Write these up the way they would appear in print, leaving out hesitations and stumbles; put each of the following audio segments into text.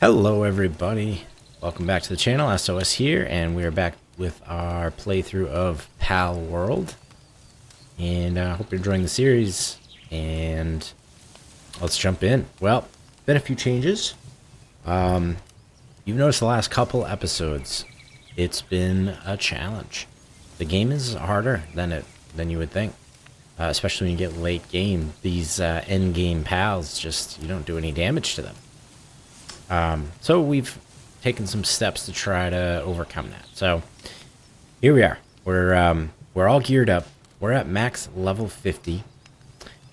Hello everybody, welcome back to the channel. SOS here, and we are back with our playthrough of Palworld. And I hope you're enjoying the series, and let's jump in. Well, been a few changes. You've noticed the last couple episodes, it's been a challenge. The game is harder than you would think, especially when you get late game. These end game pals, you don't do any damage to them. So we've taken some steps to try to overcome that. So here we are. We're all geared up. We're at max level 50.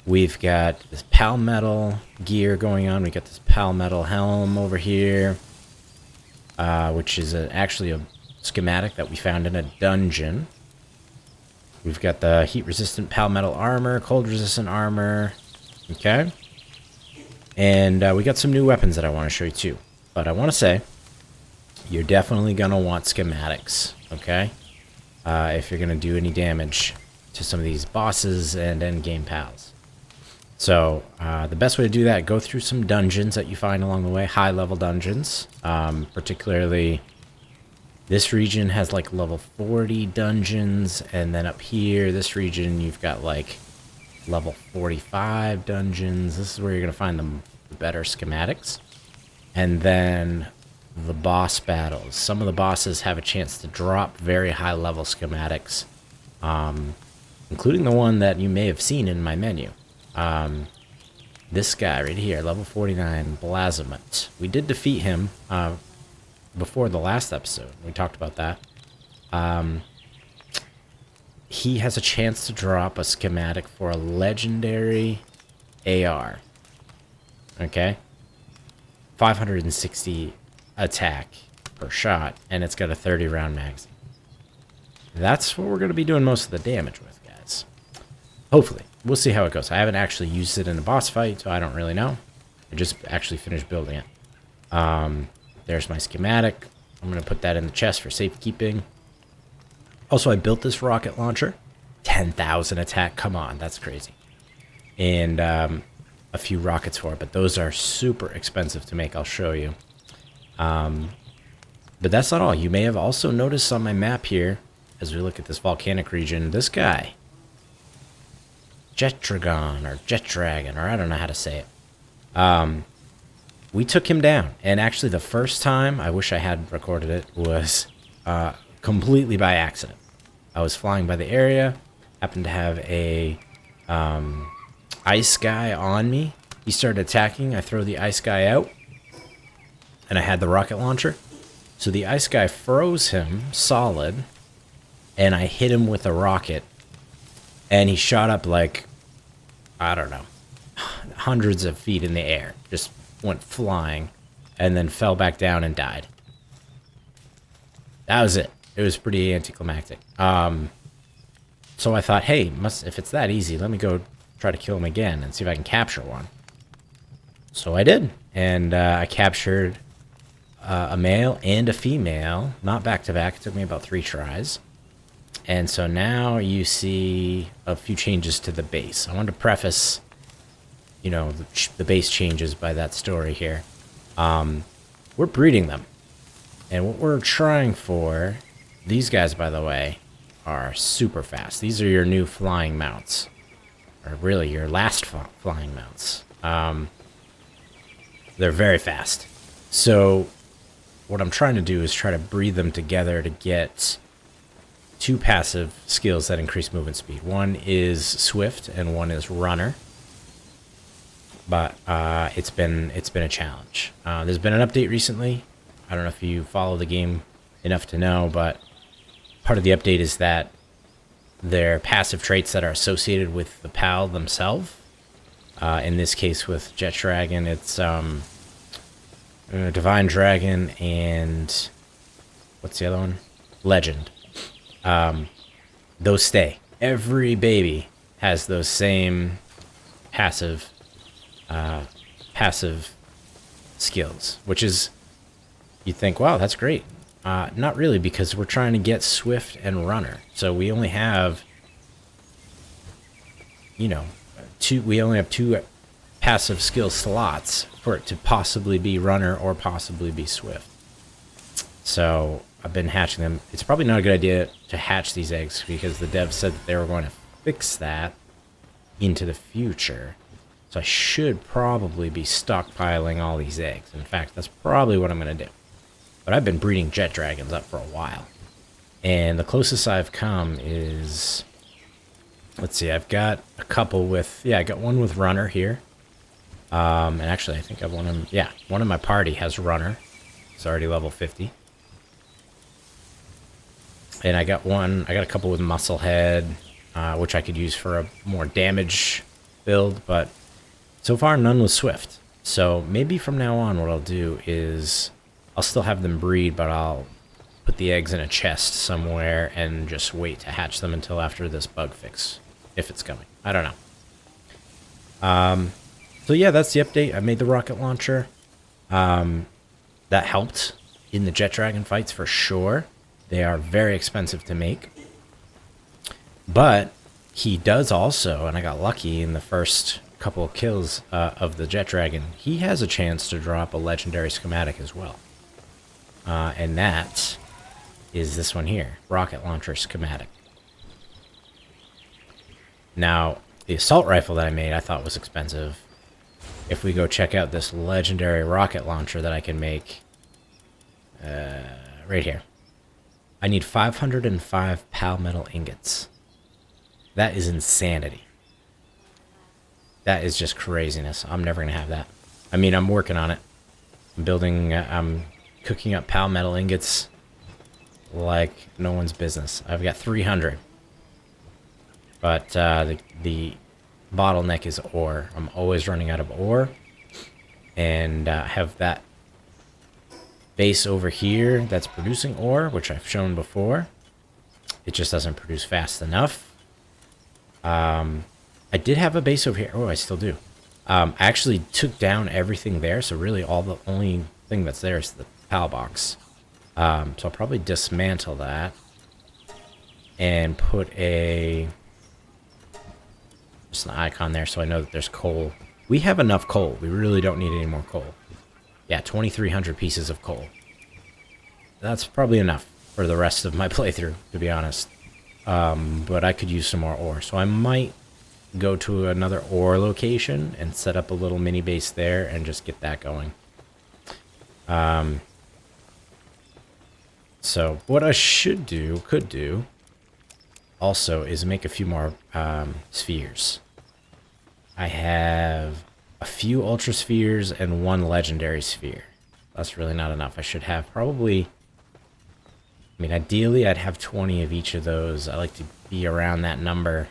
We've got this Palmetal gear going on. We got this Palmetal helm over here, which is actually a schematic that we found in a dungeon. We've got the heat-resistant Palmetal armor, cold-resistant armor. Okay. And we got some new weapons that I want to show you too. But I want to say, you're definitely going to want schematics, okay? If you're going to do any damage to some of these bosses and endgame pals. So, the best way to do that, go through some dungeons that you find along the way, high-level dungeons. Particularly, this region has like level 40 dungeons, and then up here, this region, you've got like level 45 dungeons. This is where you're going to find the better schematics. And then the boss battles. Some of the bosses have a chance to drop very high level schematics, including the one that you may have seen in my menu. This guy right here, level 49, Blazamut. We did defeat him before the last episode. We talked about that. He has a chance to drop a schematic for a legendary AR. Okay? 560 attack per shot, and it's got a 30 round magazine. That's what we're going to be doing most of the damage with, guys. Hopefully. We'll see how it goes. I haven't actually used it in a boss fight, so I don't really know. I just actually finished building it. There's my schematic. I'm going to put that in the chest for safekeeping. Also, I built this rocket launcher. 10,000 attack. Come on, that's crazy. And a few rockets for it, but those are super expensive to make. I'll show you. But that's not all. You may have also noticed on my map here, as we look at this volcanic region, this guy. Jetragon, or Jetragon, or I don't know how to say it. We took him down. And actually, the first time, I wish I had recorded it, was completely by accident. I was flying by the area, happened to have a ice guy on me. He started attacking. I throw the ice guy out, and I had the rocket launcher. So the ice guy froze him solid, and I hit him with a rocket, and he shot up like, I don't know, hundreds of feet in the air. Just went flying, and then fell back down and died. That was it. It was pretty anticlimactic. So I thought, hey, if it's that easy, let me go try to kill him again and see if I can capture one. So I did. And I captured a male and a female, not back to back. It took me about 3 tries. And so now you see a few changes to the base. I wanted to preface, you know, the base changes by that story here. We're breeding them. And what we're trying for, these guys, by the way, are super fast. These are your new flying mounts. Or really, your last flying mounts. They're very fast. So, what I'm trying to do is try to breed them together to get 2 passive skills that increase movement speed. One is Swift, and one is Runner. But it's been a challenge. There's been an update recently. I don't know if you follow the game enough to know, but part of the update is that they're passive traits that are associated with the PAL themselves. In this case with Jet Dragon, it's Divine Dragon and what's the other one? Legend. Those stay. Every baby has those same passive skills, which is, you think, wow, that's great. Not really, because we're trying to get Swift and Runner. So we only have, you know, we only have 2 passive skill slots for it to possibly be runner or possibly be swift. So I've been hatching them. It's probably not a good idea to hatch these eggs because the devs said that they were going to fix that into the future. So I should probably be stockpiling all these eggs. In fact, that's probably what I'm going to do. But I've been breeding jet dragons up for a while. And the closest I've come is... Let's see, I've got a couple with... Yeah, I got one with runner here. And actually, I think I've one of them... Yeah, one of my party has runner. It's already level 50. And I got a couple with muscle head, which I could use for a more damage build, but so far none with swift. So maybe from now on what I'll do is I'll still have them breed, but I'll put the eggs in a chest somewhere and just wait to hatch them until after this bug fix, if it's coming. I don't know. So yeah, that's the update. I made the rocket launcher. That helped in the jet dragon fights for sure. They are very expensive to make. But he does also, and I got lucky in the first couple of kills of the jet dragon, he has a chance to drop a legendary schematic as well. And that is this one here, rocket launcher schematic. Now, the assault rifle that I made I thought was expensive. If we go check out this legendary rocket launcher that I can make right here. I need 505 palmetal ingots. That is insanity. That is just craziness. I'm never going to have that. I mean, I'm working on it. I'm building, I'm cooking up palmetal ingots like no one's business. I've got 300. But the bottleneck is ore. I'm always running out of ore. And have that base over here that's producing ore, which I've shown before. It just doesn't produce fast enough. I did have a base over here. Oh, I still do. I actually took down everything there, so really the only thing that's there is the PAL box. So I'll probably dismantle that and put just an icon there so I know that there's coal. We have enough coal. We really don't need any more coal. Yeah, 2,300 pieces of coal. That's probably enough for the rest of my playthrough, to be honest. But I could use some more ore. So I might go to another ore location and set up a little mini base there and just get that going. So what I could do, also is make a few more spheres. I have a few ultra spheres and one legendary sphere. That's really not enough. I should have probably... I mean, ideally, I'd have 20 of each of those. I like to be around that number.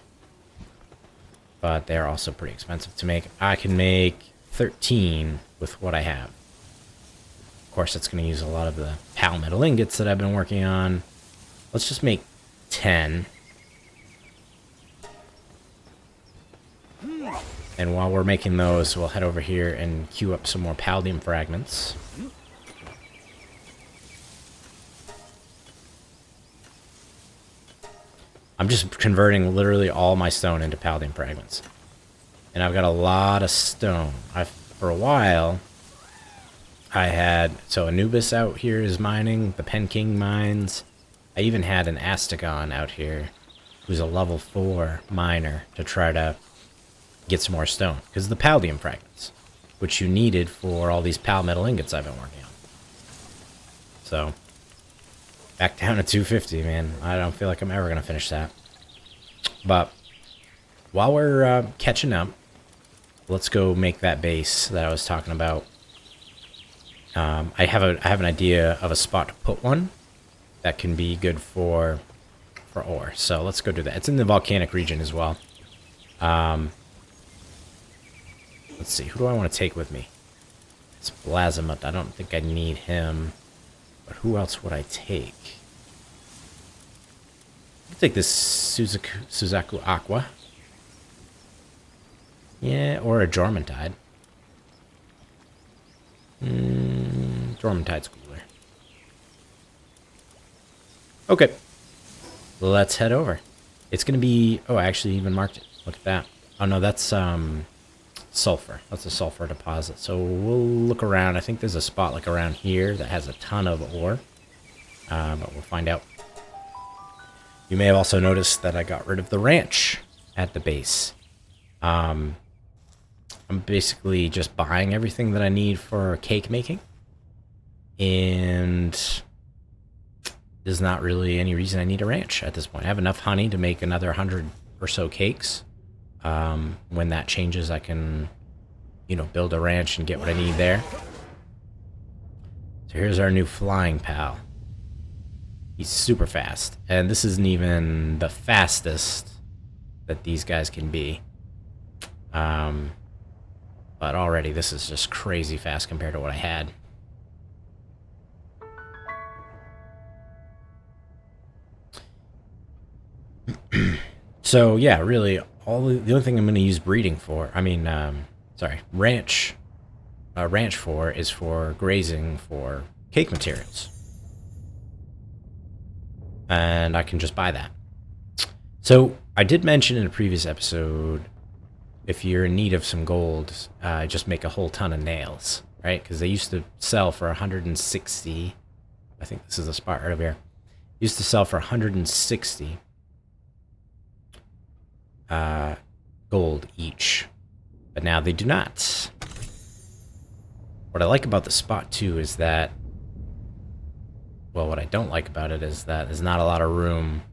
But they're also pretty expensive to make. I can make 13 with what I have. Of course, that's going to use a lot of the palmetal ingots that I've been working on. Let's just make 10. And while we're making those, we'll head over here and queue up some more palladium fragments. I'm just converting literally all my stone into palladium fragments. And I've got a lot of stone. For a while, I had... So Anubis out here is mining. The Pen King mines. I even had an Astagon out here who's a level 4 miner to try to get some more stone. Because of the palladium fragments, which you needed for all these palmetal ingots I've been working on. So... back down to 250, man. I don't feel like I'm ever going to finish that. But while we're catching up, let's go make that base that I was talking about. I have an idea of a spot to put one that can be good for ore. So let's go do that. It's in the volcanic region as well. Let's see. Who do I want to take with me? It's Blazamut. I don't think I need him. But who else would I take? I'll take this Suzaku Aqua. Yeah, or a Jormuntide. Jormuntide's cooler. Okay. Let's head over. It's going to be... Oh, I actually even marked it. Look at that. Oh, no, that's sulfur. That's a sulfur deposit. So we'll look around. I think there's a spot like around here that has a ton of ore. But we'll find out. You may have also noticed that I got rid of the ranch at the base. I'm basically just buying everything that I need for cake making. And there's not really any reason I need a ranch at this point. I have enough honey to make another 100 or so cakes. When that changes, I can, you know, build a ranch and get what I need there. So here's our new flying pal. He's super fast. And this isn't even the fastest that these guys can be. But already this is just crazy fast compared to what I had. So yeah, really, the only thing I'm going to use breeding for, ranch for is for grazing for cake materials, and I can just buy that. So I did mention in a previous episode, if you're in need of some gold, just make a whole ton of nails, right? Because they used to sell for 160. I think this is the spot right over here. Used to sell for 160. Gold each, but now they do not. What I like about the spot too is that, well, what I don't like about it is that there's not a lot of room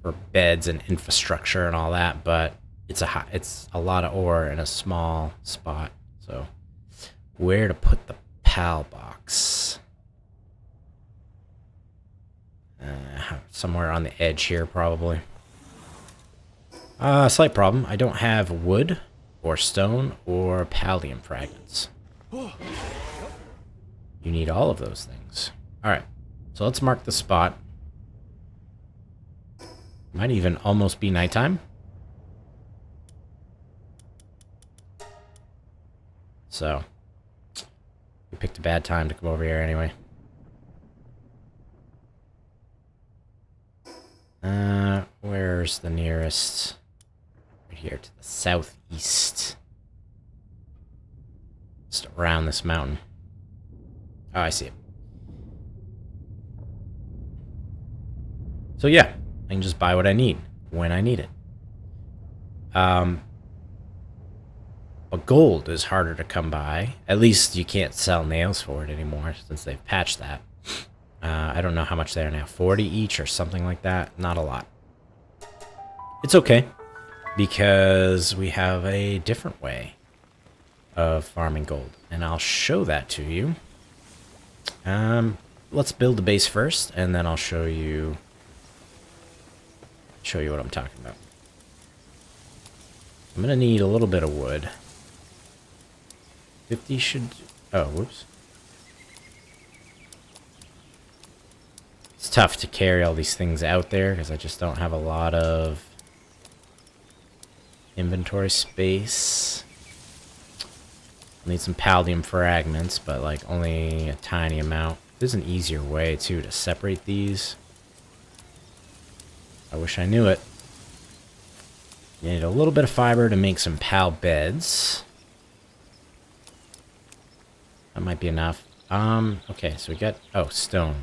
for beds and infrastructure and all that, but it's a lot of ore in a small spot. So where to put the PAL box? Somewhere on the edge here, probably. Slight problem. I don't have wood or stone or pallium fragments. You need all of those things. Alright, so let's mark the spot. Might even almost be nighttime. So, we picked a bad time to come over here anyway. Where's the nearest? Right here to the southeast. Just around this mountain. Oh, I see it. So yeah, I can just buy what I need when I need it. But gold is harder to come by. At least you can't sell nails for it anymore since they've patched that. I don't know how much they are now. 40 each or something like that. Not a lot. It's okay, because we have a different way of farming gold, and I'll show that to you. Let's build the base first, and then I'll show you what I'm talking about. I'm gonna need a little bit of wood. 50 should... Oh, whoops. It's tough to carry all these things out there because I just don't have a lot of inventory space. I'll need some pallium fragments, but like only a tiny amount. There's an easier way too to separate these. I wish I knew it. You need a little bit of fiber to make some pal beds. That might be enough. Okay, so we got, oh, stone.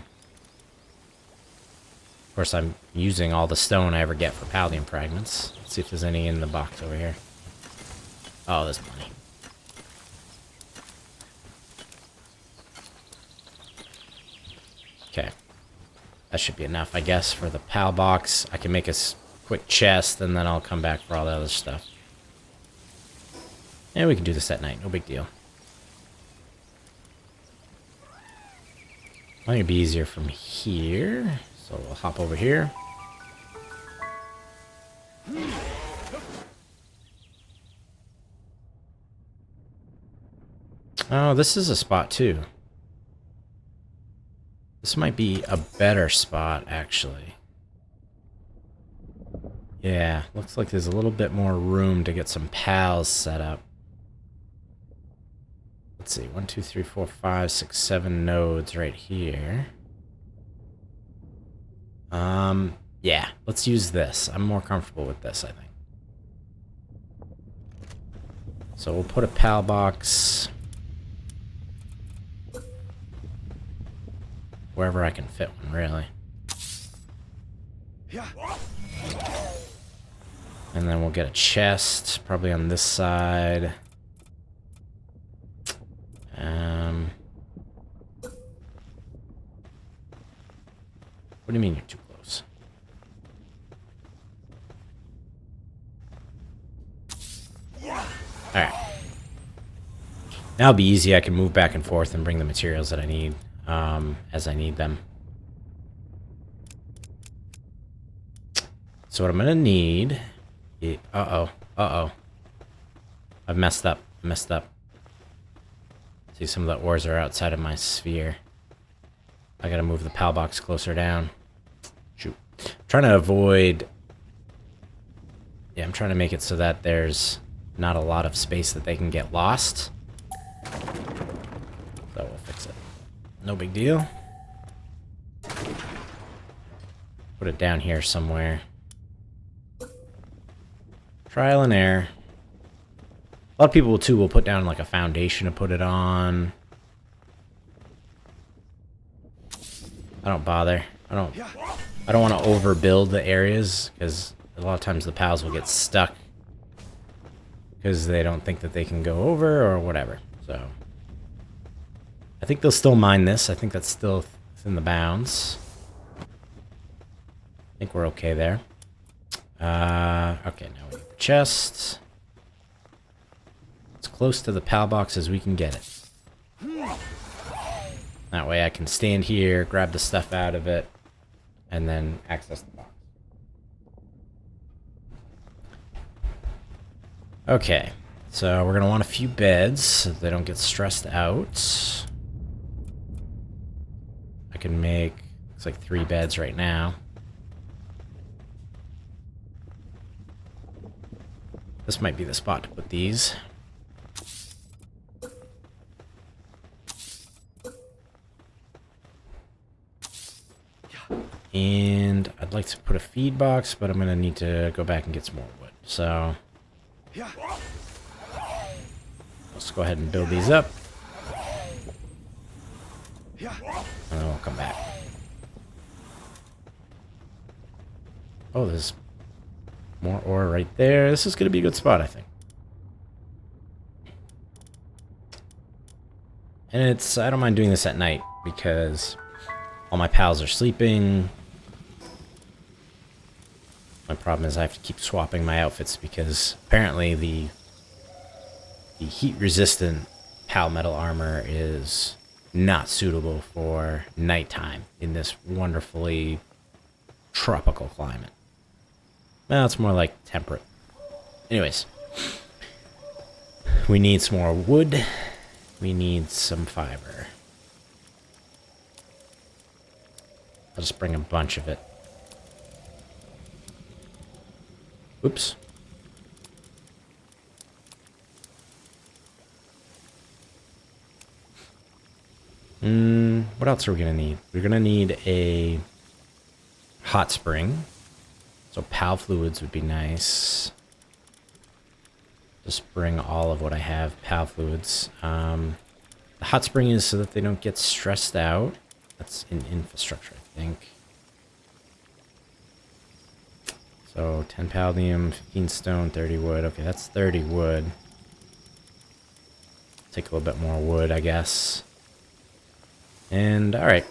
Of course, I'm using all the stone I ever get for pallium fragments. Let's see if there's any in the box over here. Oh, there's plenty. Okay. That should be enough, I guess, for the pal box. I can make a quick chest, and then I'll come back for all the other stuff. And we can do this at night, no big deal. Might be easier from here, so we'll hop over here. Oh, this is a spot too. This might be a better spot, actually. Yeah, looks like there's a little bit more room to get some pals set up. Let's see, 1, 2, 3, 4, 5, 6, 7 nodes right here. Yeah, let's use this. I'm more comfortable with this, I think. So we'll put a PAL box wherever I can fit one, really. And then we'll get a chest, probably on this side. What do you mean you're too close? Alright. Now it'll be easy. I can move back and forth and bring the materials that I need as I need them. So what I'm going to need... Uh-oh. Uh-oh. I've messed up. See, some of the ores are outside of my sphere. I gotta move the PAL box closer down. Shoot. I'm trying to avoid... Yeah, I'm trying to make it so that there's not a lot of space that they can get lost. So we'll fix it. No big deal. Put it down here somewhere. Trial and error. A lot of people, too, will put down, like, a foundation to put it on. I don't bother. I don't want to overbuild the areas, because a lot of times the pals will get stuck because they don't think that they can go over or whatever. So I think they'll still mine this. I think that's still within the bounds. I think we're okay there. Okay, now we need the chest. As close to the PAL box as we can get it. That way I can stand here, grab the stuff out of it, and then access the box. Okay, so we're going to want a few beds so they don't get stressed out. I can make, looks like 3 beds right now. This might be the spot to put these. And I'd like to put a feed box, but I'm going to need to go back and get some more wood. So let's go ahead and build these up. And then we'll come back. Oh, there's more ore right there. This is going to be a good spot, I think. And it's, I don't mind doing this at night because all my pals are sleeping. My problem is I have to keep swapping my outfits because apparently the heat-resistant PAL metal armor is not suitable for nighttime in this wonderfully tropical climate. Well, it's more like temperate. Anyways, we need some more wood. We need some fiber. I'll just bring a bunch of it. Oops. What else are we gonna need? We're gonna need a hot spring. So PAL fluids would be nice. Just bring all of what I have, PAL fluids. The hot spring is so that they don't get stressed out. That's in infrastructure, I think. So 10 palladium, 15 stone, 30 wood. Okay, that's 30 wood. Take a little bit more wood, I guess. And alright.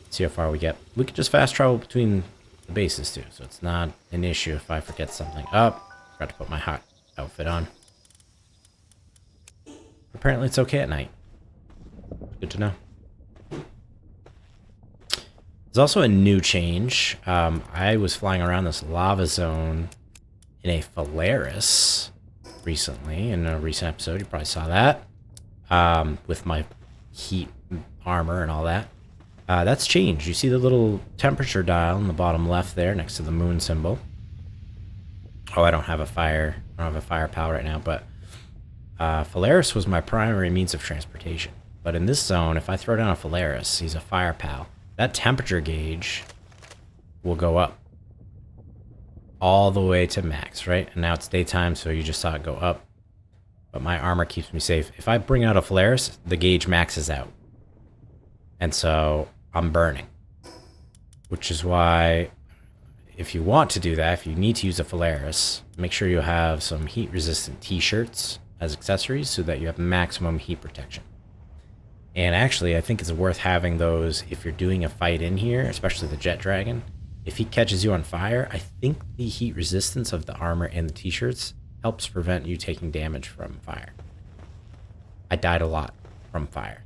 See how far we get. We could just fast travel between the bases too, so it's not an issue if I forget something. Forgot to put my hot outfit on. Apparently it's okay at night. Good to know. There's also a new change. I was flying around this lava zone in a Polaris recently, in a recent episode. You probably saw that. With my heat armor and all that. That's changed. You see the little temperature dial in the bottom left there next to the moon symbol. Oh, I don't have a fire PAL right now, but Polaris was my primary means of transportation. But in this zone, if I throw down a Polaris, he's a fire PAL. That temperature gauge will go up all the way to max, right? And now it's daytime, so you just saw it go up. but my armor keeps me safe. If I bring out a Polaris, the gauge maxes out. And so I'm burning. Which is why, if you want to do that, if you need to use a Polaris, make sure you have some heat-resistant t-shirts as accessories so that you have maximum heat protection. And actually, I think it's worth having those if you're doing a fight in here, especially the Jet Dragon. If he catches you on fire, I think the heat resistance of the armor and the t-shirts helps prevent you taking damage from fire. I died a lot from fire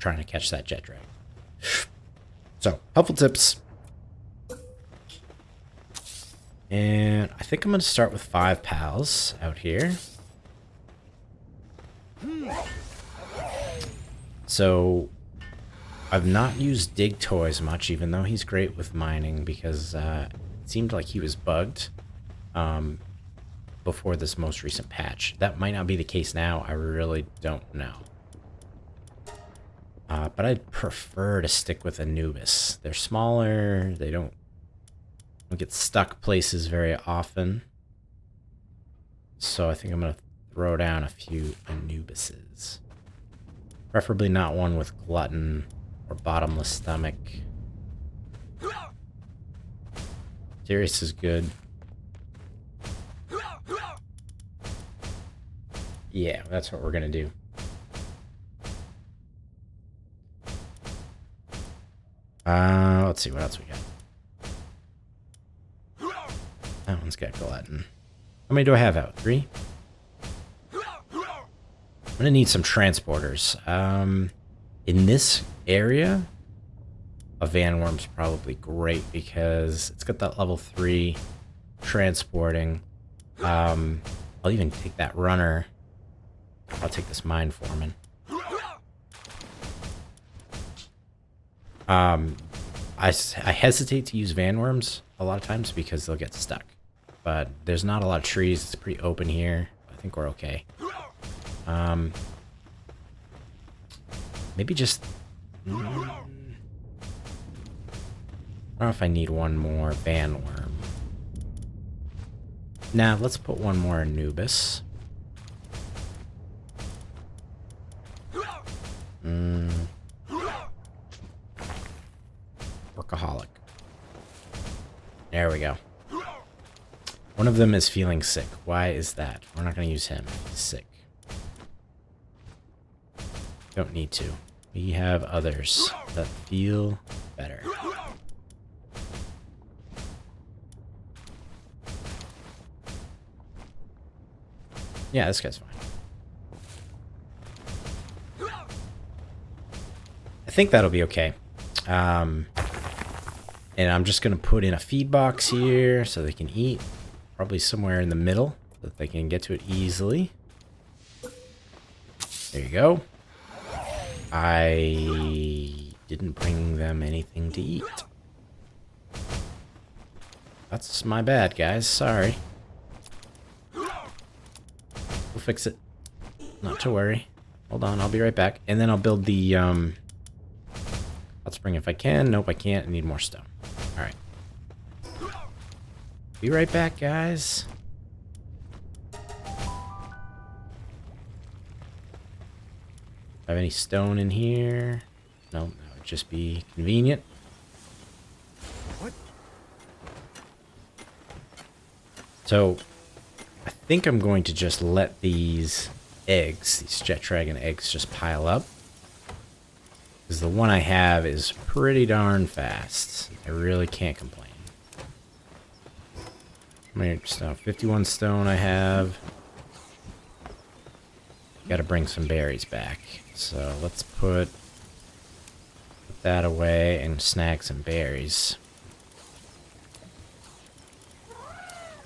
trying to catch that Jet Dragon. So, helpful tips. And I think I'm going to start with 5 pals out here. So, I've not used Dig Toys much, even though he's great with mining, because it seemed like he was bugged before this most recent patch. That might not be the case now. I really don't know. But I'd prefer to stick with Anubis. They're smaller. They don't get stuck places very often. So I think I'm going to throw down a few Anubises. Preferably not one with glutton or bottomless stomach. Sirius is good. Yeah, that's what we're going to do. Let's see what else we got. That one's got glutton. How many do I have out? 3? I'm gonna need some transporters. In this area, a van worm's probably great because it's got that level 3 transporting. I'll even take that runner. I'll take this mine foreman. I hesitate to use van worms a lot of times because they'll get stuck. But there's not a lot of trees. It's pretty open here. I think we're okay. Maybe just... I don't know if I need one more van worm. Nah, let's put one more Anubis. Workaholic. There we go. One of them is feeling sick. Why is that? We're not going to use him. He's sick. Don't need to. We have others that feel better. Yeah, this guy's fine. I think that'll be okay. And I'm just going to put in a feed box here so they can eat. Probably somewhere in the middle so that they can get to it easily. There you go. I didn't bring them anything to eat. That's my bad, guys. Sorry. We'll fix it. Not to worry. Hold on, I'll be right back. And then I'll build the, hot spring if I can. Nope, I can't. I need more stone. Alright. Be right back, guys. Have any stone in here? No, that would just be convenient. What? So, I think I'm going to just let these eggs, these Jet Dragon eggs, just pile up. Because the one I have is pretty darn fast. I really can't complain. How many stone? 51 stone I have. Got to bring some berries back. So let's put that away and snag some berries.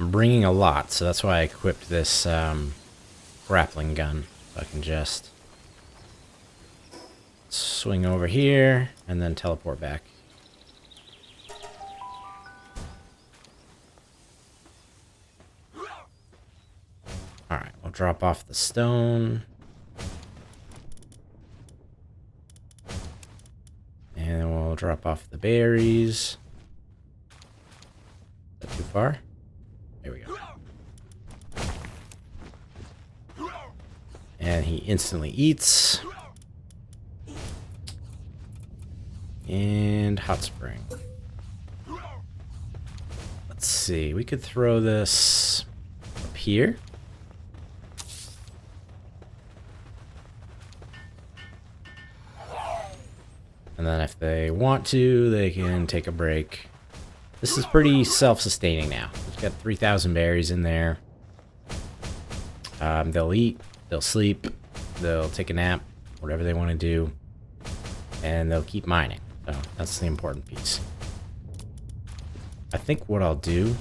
I'm bringing a lot, so that's why I equipped this grappling gun. So I can just swing over here and then teleport back. Alright, we'll drop off the stone. And we'll drop off the berries. Is that too far? There we go. And he instantly eats. And hot spring. Let's see, we could throw this up here. And then if they want to, they can take a break. This is pretty self-sustaining now. It's got 3,000 berries in there. They'll eat, they'll sleep, they'll take a nap, whatever they want to do. And they'll keep mining. So that's the important piece. I think what I'll do,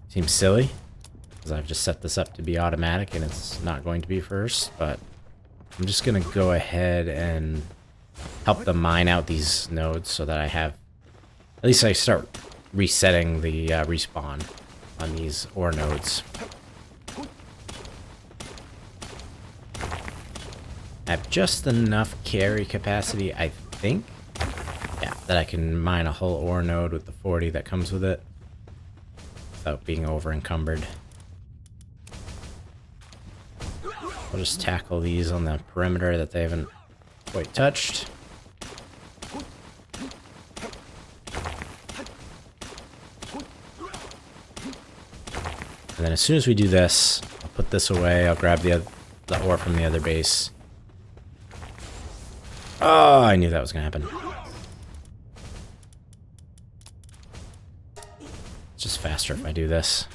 seems silly, because I've just set this up to be automatic and it's not going to be first, but I'm just going to go ahead and help them mine out these nodes so that I have, at least I start resetting the respawn on these ore nodes. I have just enough carry capacity, I think, yeah, that I can mine a whole ore node with the 40 that comes with it without being over encumbered. I'll just tackle these on the perimeter that they haven't quite touched. And then as soon as we do this, I'll put this away. I'll grab the ore from the other base. Oh, I knew that was going to happen. It's just faster if I do this.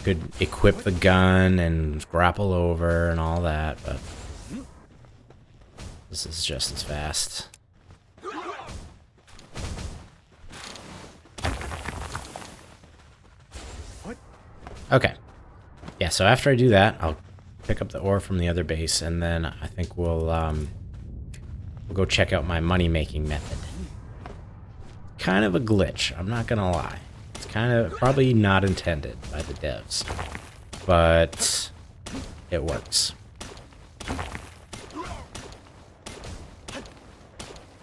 Could equip the gun and grapple over and all that, but this is just as fast. Okay. Yeah, so after I do that, I'll pick up the ore from the other base, and then I think we'll go check out my money-making method. Kind of a glitch, I'm not gonna lie. It's kind of probably not intended by the devs, but it works.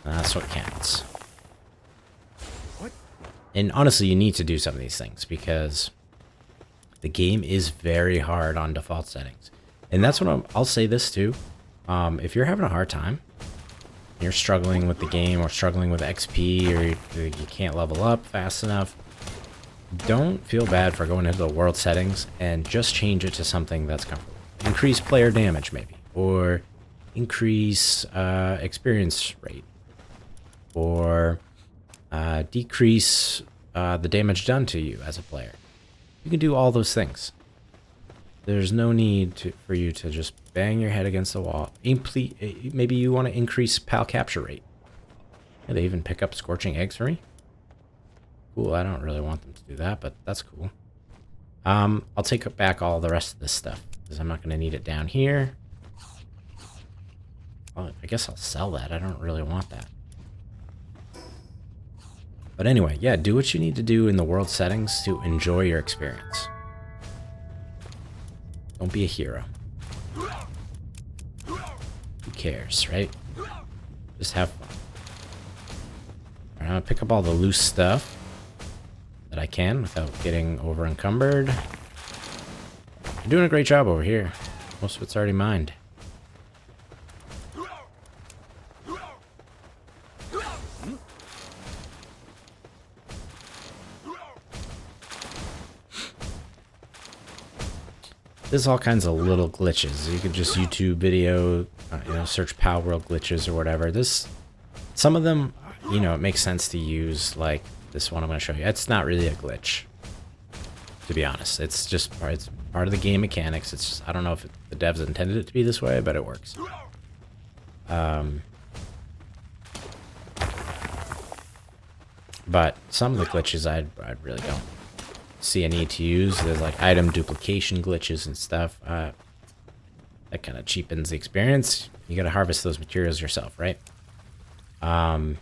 That's what counts. And honestly, you need to do some of these things because the game is very hard on default settings. And that's what I'll say this too. If you're having a hard time, you're struggling with the game or struggling with XP or you can't level up fast enough, don't feel bad for going into the world settings and just change it to something that's comfortable. Increase player damage maybe, or increase experience rate, or decrease the damage done to you as a player. You can do all those things. There's no need for you to just bang your head against the wall. Maybe you want to increase PAL capture rate. Yeah, they even pick up scorching eggs for me. Cool, I don't really want them to do that, but that's cool. I'll take back all the rest of this stuff, because I'm not going to need it down here. Well, I guess I'll sell that. I don't really want that. But anyway, yeah, do what you need to do in the world settings to enjoy your experience. Don't be a hero. Who cares, right? Just have fun. Alright, I'm gonna pick up all the loose stuff that I can without getting over encumbered. You're doing a great job over here. Most of it's already mined. There's all kinds of little glitches. You could just YouTube video, search Palworld glitches or whatever. Some of them, it makes sense to use, like this one I'm going to show you. It's not really a glitch, to be honest. It's just it's part of the game mechanics. It's just, I don't know if the devs intended it to be this way, but it works. But some of the glitches I really don't see a need to use. There's like item duplication glitches and stuff. That kind of cheapens the experience. You gotta harvest those materials yourself, right? But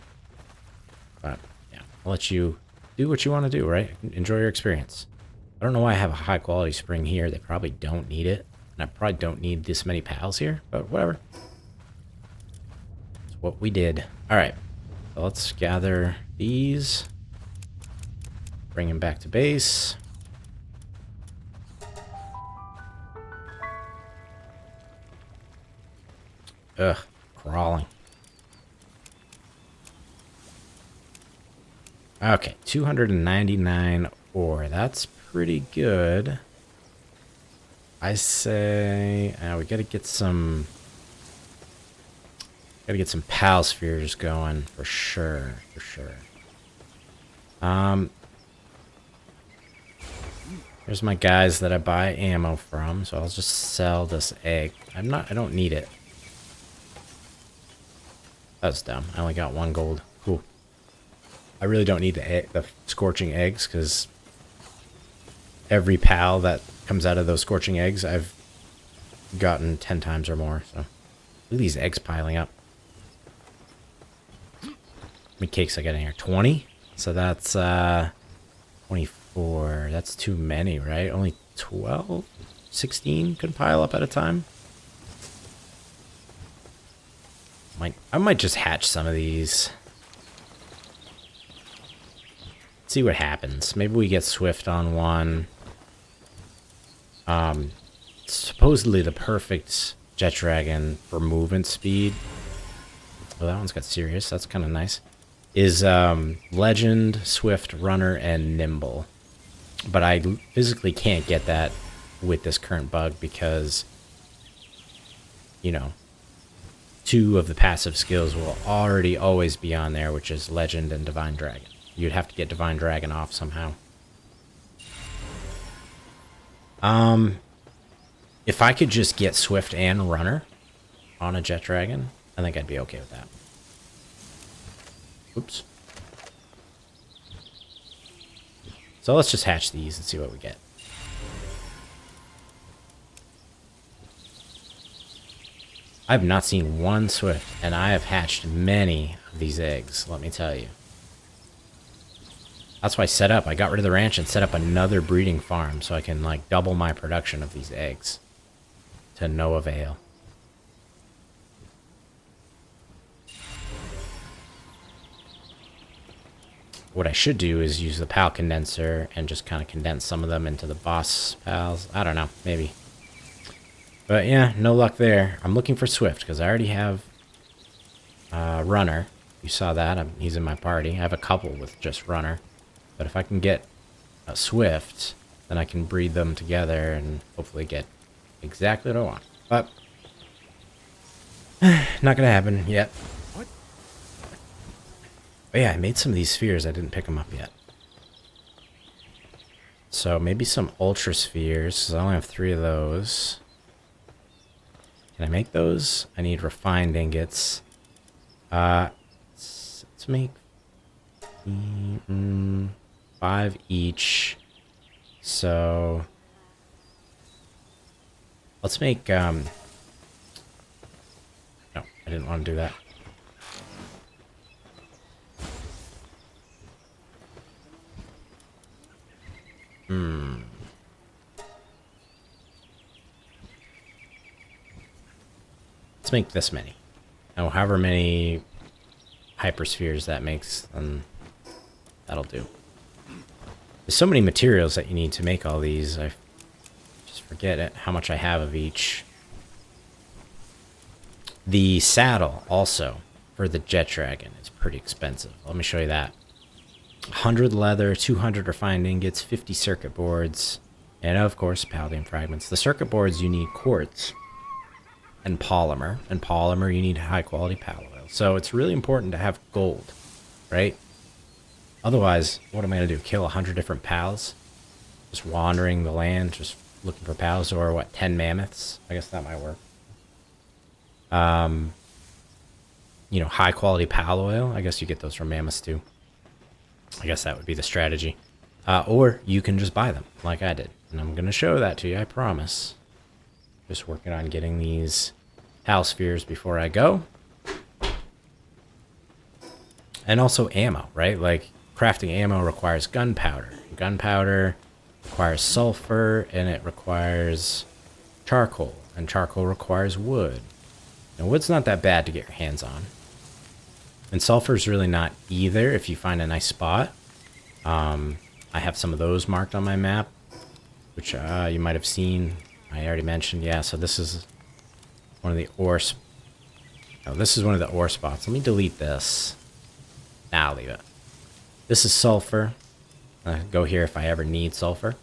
yeah, I'll let you do what you want to do, right? Enjoy your experience. I don't know why I have a high quality spring here. They probably don't need it. And I probably don't need this many pals here, but whatever. It's what we did. All right, so let's gather these. Bring him back to base. Ugh, crawling. Okay, 299 ore. That's pretty good. I say we gotta get some pal spheres going for sure, for sure. Here's my guys that I buy ammo from, so I'll just sell this egg. I don't need it. That's dumb. I only got 1 gold. Cool. I really don't need the scorching eggs, because every pal that comes out of those scorching eggs, I've gotten 10 times or more. So look at these eggs piling up. How many cakes I got in here? 20? So that's 24. That's too many, right? Only 12? 16 could pile up at a time. I might just hatch some of these. See what happens. Maybe we get Swift on one. Supposedly the perfect jet dragon for movement speed. Oh, that one's got serious. That's kind of nice. Is Legend, Swift, Runner, and Nimble. But I physically can't get that with this current bug because, you know, 2 of the passive skills will already always be on there, which is Legend and Divine Dragon. You'd have to get Divine Dragon off somehow. If I could just get Swift and Runner on a jet dragon, I think I'd be okay with that. Oops. So let's just hatch these and see what we get. I've not seen 1 Swift, and I have hatched many of these eggs, let me tell you. That's why I got rid of the ranch and set up another breeding farm so I can, like, double my production of these eggs. To no avail. What I should do is use the pal condenser and just kind of condense some of them into the boss pals. I don't know, maybe. But yeah, no luck there. I'm looking for Swift because I already have Runner. You saw that. He's in my party. I have a couple with just Runner. But if I can get a Swift, then I can breed them together and hopefully get exactly what I want. But not gonna happen yet. What? But yeah, I made some of these spheres. I didn't pick them up yet. So maybe some ultra spheres, because I only have 3 of those. Can I make those? I need refined ingots. Let's make 5 each. So let's make no, I didn't want to do that. Let's make this many. Oh, however many hyperspheres that makes, then that'll do. There's so many materials that you need to make all these. I just forget it, how much I have of each. The saddle also for the jet dragon is pretty expensive. Let me show you that. 100 leather, 200 refined ingots, 50 circuit boards, and of course paladin fragments. The circuit boards you need quartz and polymer. And polymer you need high quality pal oil. So it's really important to have gold, right? Otherwise, what am I going to do? Kill 100 different pals? Just wandering the land, just looking for pals, or what, 10 mammoths? I guess that might work. You know, high quality pal oil. I guess you get those from mammoths too. I guess that would be the strategy. Or you can just buy them, like I did. And I'm going to show that to you, I promise. Just working on getting these pal spheres before I go. And also ammo, right? Like, crafting ammo requires gunpowder. Gunpowder requires sulfur, and it requires charcoal. And charcoal requires wood. And wood's not that bad to get your hands on. And sulfur's really not either if you find a nice spot. I have some of those marked on my map, which you might have seen. I already mentioned. Yeah, so this is one of the ore Oh, this is one of the ore spots. Let me delete this. Nah, I'll leave it. This is sulfur. Go here if I ever need sulfur.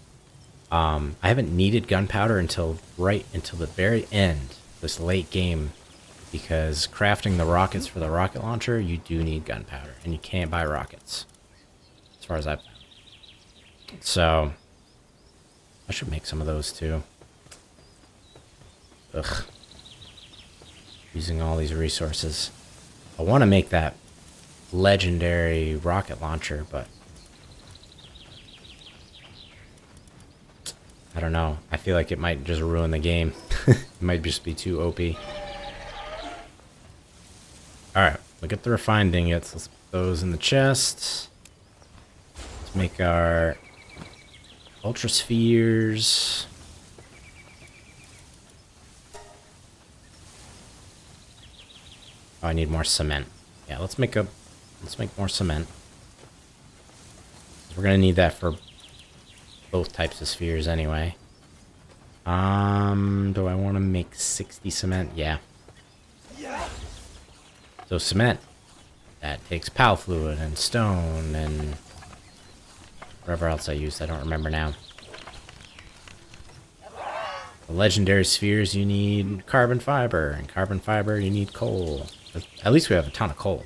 I haven't needed gunpowder until the very end, this late game, because crafting the rockets for the rocket launcher, you do need gunpowder, and you can't buy rockets, as far as I've found. So, I should make some of those too. Ugh. Using all these resources. I want to make that legendary rocket launcher, but I don't know. I feel like it might just ruin the game. It might just be too OP. Alright, look at the refined ingots. Let's put those in the chest. Let's make our ultra spheres. Oh, I need more cement. Yeah, let's make more cement. We're gonna need that for both types of spheres anyway. Do I want to make 60 cement? Yeah. So cement, that takes pal fluid and stone and whatever else I used. I don't remember now. The legendary spheres, you need carbon fiber, and carbon fiber, you need coal. At least we have a ton of coal.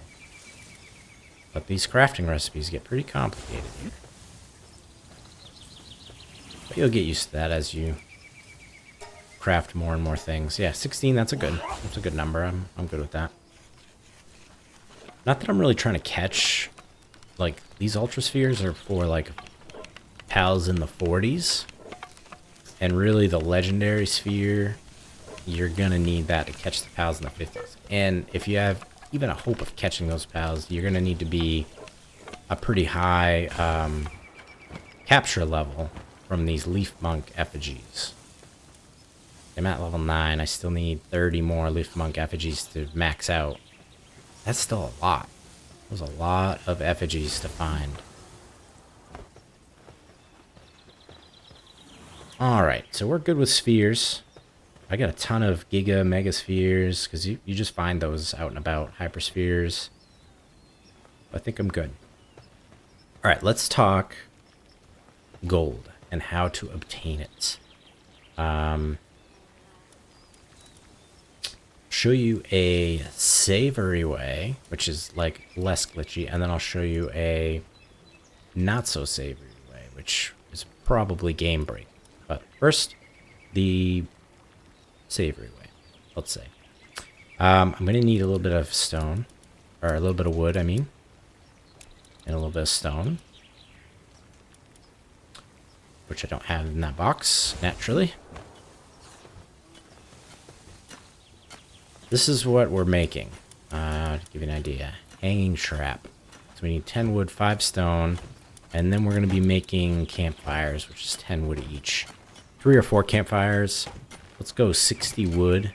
But these crafting recipes get pretty complicated here. But you'll get used to that as you craft more and more things. Yeah, 16, that's a good number. I'm good with that. Not that I'm really trying to catch, like, these ultra spheres are for, like, pals in the 40s. And really the legendary sphere, you're gonna need that to catch the pals in the 50s. And if you have even a hope of catching those pals, you're gonna need to be a pretty high capture level from these leaf monk effigies. I'm at level 9. I still need 30 more leaf monk effigies to max out. That's still a lot. There's a lot of effigies to find. Alright, so we're good with spheres. I got a ton of giga mega spheres, because you just find those out and about. Hyperspheres. I think I'm good. Alright, let's talk gold and how to obtain it. Show you a savory way, which is like less glitchy, and then I'll show you a not so savory way, which is probably game breaking. But first, the savory way, let's say. I'm going to need a little bit of stone, or a little bit of wood, I mean, and a little bit of stone, which I don't have in that box, naturally. This is what we're making, to give you an idea. Hanging trap. So we need 10 wood, 5 stone, and then we're going to be making campfires, which is 10 wood each. 3 or 4 campfires. Let's go 60 wood.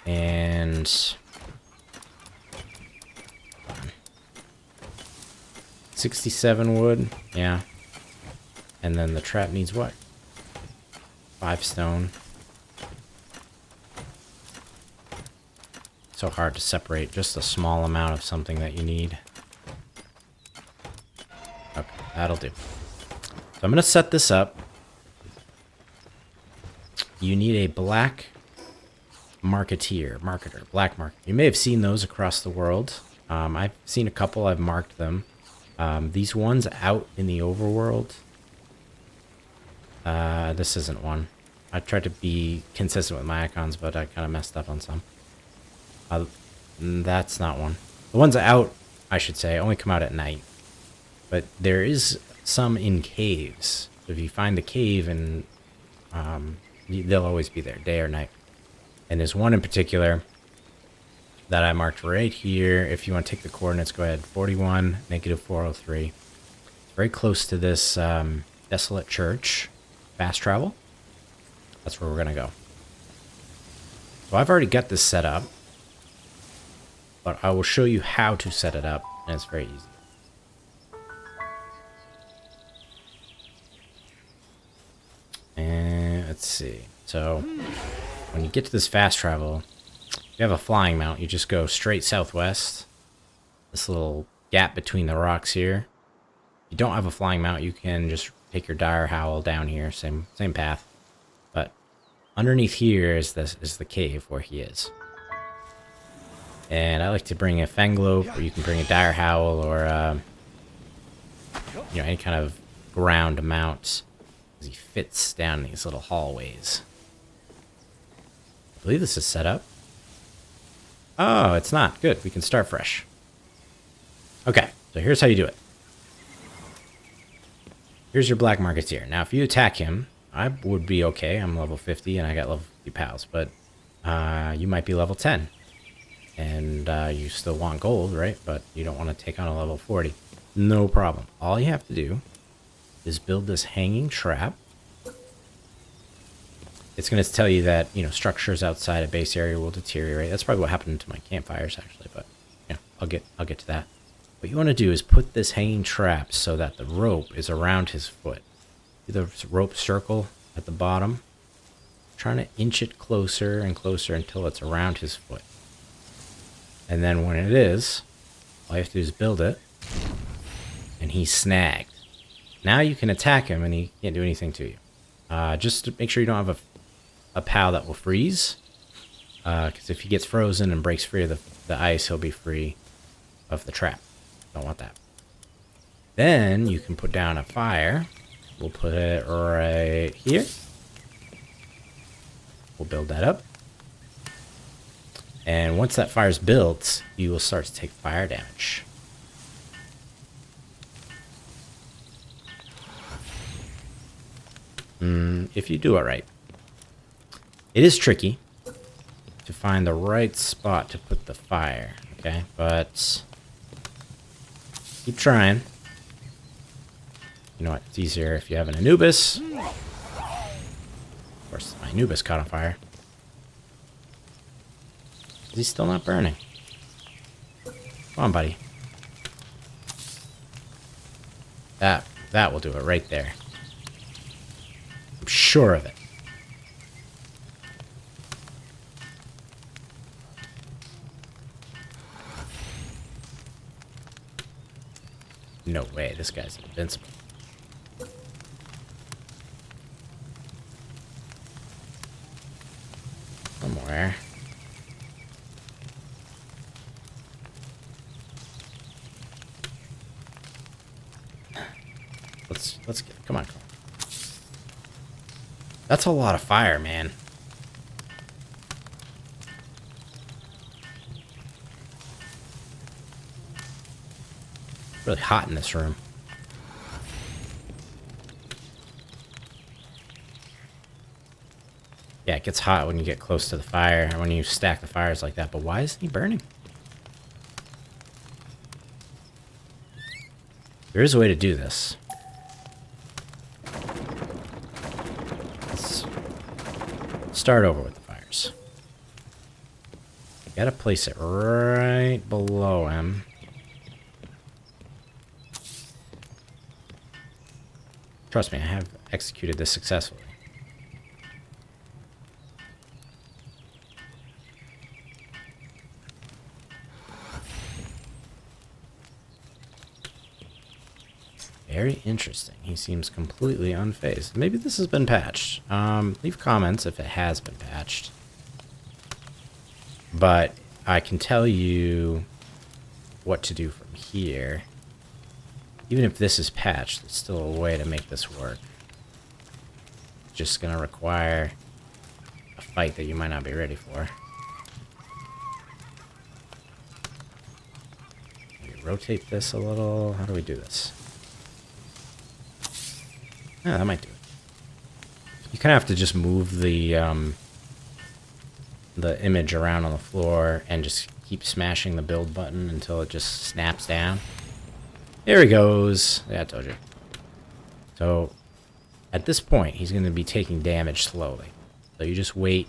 And 67 wood, yeah. And then the trap needs what? 5 stone. So hard to separate just a small amount of something that you need. Okay, that'll do. So I'm going to set this up. You need a black marketer. Black market. You may have seen those across the world. I've seen a couple. I've marked them. These ones out in the overworld. This isn't one. I tried to be consistent with my icons, but I kind of messed up on some. That's not one. The ones out, I should say, only come out at night. But there is some in caves. So if you find the cave, and they'll always be there, day or night. And there's one in particular that I marked right here. If you want to take the coordinates, go ahead. 41, -403. Very close to this desolate church. Fast travel. That's where we're going to go. So I've already got this set up. But I will show you how to set it up, and it's very easy. And let's see. So when you get to this fast travel, you have a flying mount, you just go straight southwest. This little gap between the rocks here. If you don't have a flying mount, you can just take your dire howl down here, same path. But underneath here is the cave where he is. And I like to bring a Fanglope, or you can bring a dire howl, or you know, any kind of ground mount, because he fits down these little hallways. I believe this is set up. Oh, it's not. Good. We can start fresh. Okay, so here's how you do it. Here's your Black Marketeer. Now, if you attack him, I would be okay. I'm level 50 and I got level 50 pals, but you might be level 10. And you still want gold, right? But you don't want to take on a level 40. No problem. All you have to do is build this hanging trap. It's going to tell you that, you know, structures outside a base area will deteriorate. That's probably what happened to my campfires, actually, but yeah, I'll get to that. What you want to do is put this hanging trap so that the rope is around his foot. See the rope circle at the bottom? Trying to inch it closer and closer until it's around his foot. And then when it is, all you have to do is build it, and he's snagged. Now you can attack him and he can't do anything to you. Just to make sure you don't have a pal that will freeze. Because if he gets frozen and breaks free of the ice, he'll be free of the trap. Don't want that. Then you can put down a fire. We'll put it right here. We'll build that up. And once that fire's built, you will start to take fire damage. If you do it right. It is tricky to find the right spot to put the fire, okay? But keep trying. You know what? It's easier if you have an Anubis. Of course, my Anubis caught on fire. Is he still not burning? Come on, buddy. That will do it right there. I'm sure of it. No way, this guy's invincible. Somewhere. Let's get, come on. That's a lot of fire, man. It's really hot in this room. Yeah, it gets hot when you get close to the fire, and when you stack the fires like that, but why isn't he burning? There is a way to do this. Let's start over with the fires. You gotta place it right below him. Trust me, I have executed this successfully. Very interesting. He seems completely unfazed. Maybe this has been patched. Leave comments if it has been patched. But I can tell you what to do from here. Even if this is patched, there's still a way to make this work. It's just going to require a fight that you might not be ready for. Maybe rotate this a little. How do we do this? Yeah, that might do it. You kind of have to just move the image around on the floor and just keep smashing the build button until it just snaps down. There he goes. Yeah, I told you. So, at this point, he's going to be taking damage slowly. So you just wait.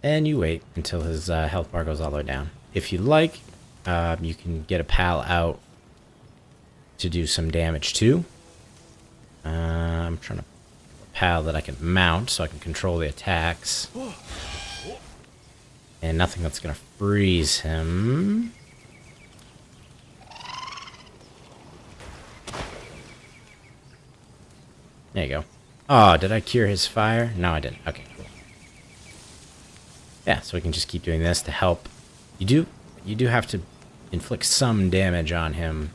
And you wait until his health bar goes all the way down. If you like, you can get a pal out to do some damage too. I'm trying to pal that I can mount so I can control the attacks. And nothing that's gonna freeze him. There you go. Oh, did I cure his fire? No, I didn't. Okay, cool. Yeah, so we can just keep doing this to help. You do have to inflict some damage on him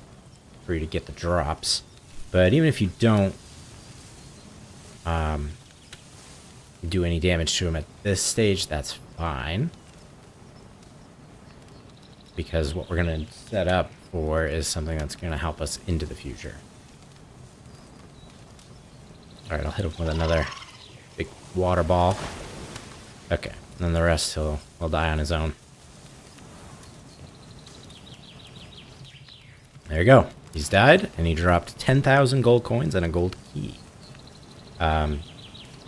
for you to get the drops. But even if you don't do any damage to him at this stage, that's fine. Because what we're going to set up for is something that's going to help us into the future. Alright, I'll hit him with another big water ball. Okay, and then the rest he'll die on his own. There you go. He's died, and he dropped 10,000 gold coins and a gold key.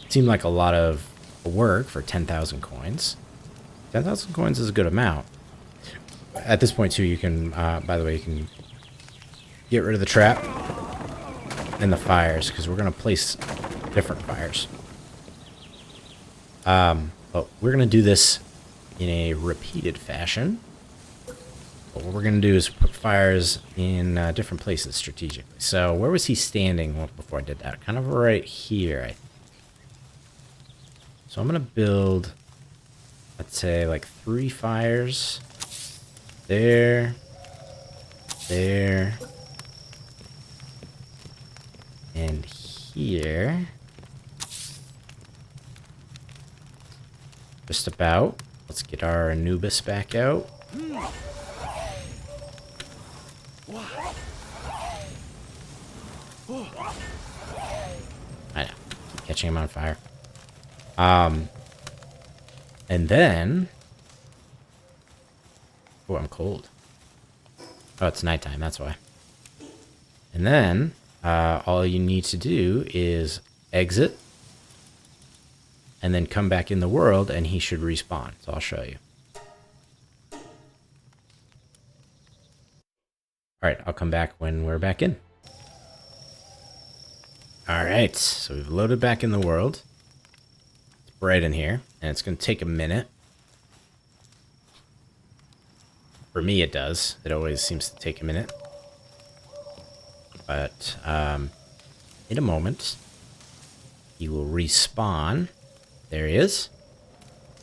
Seemed like a lot of work for 10,000 coins. 10,000 coins is a good amount. At this point, too, you can, by the way, you can get rid of the trap and the fires, because we're going to place different fires. But we're going to do this in a repeated fashion. But what we're going to do is put fires in different places strategically. So where was he standing before I did that? Kind of right here, I think. So I'm going to build, let's say, like 3 fires. There. There. And here. Just about. Let's get our Anubis back out. I know. Keep catching him on fire. And then... Oh, I'm cold. Oh, it's nighttime, that's why. And then, all you need to do is exit. And then come back in the world, and he should respawn. So I'll show you. Alright, I'll come back when we're back in. Alright, so we've loaded back in the world. It's bright in here, and it's going to take a minute. For me, it does. It always seems to take a minute. But, in a moment, he will respawn. There he is.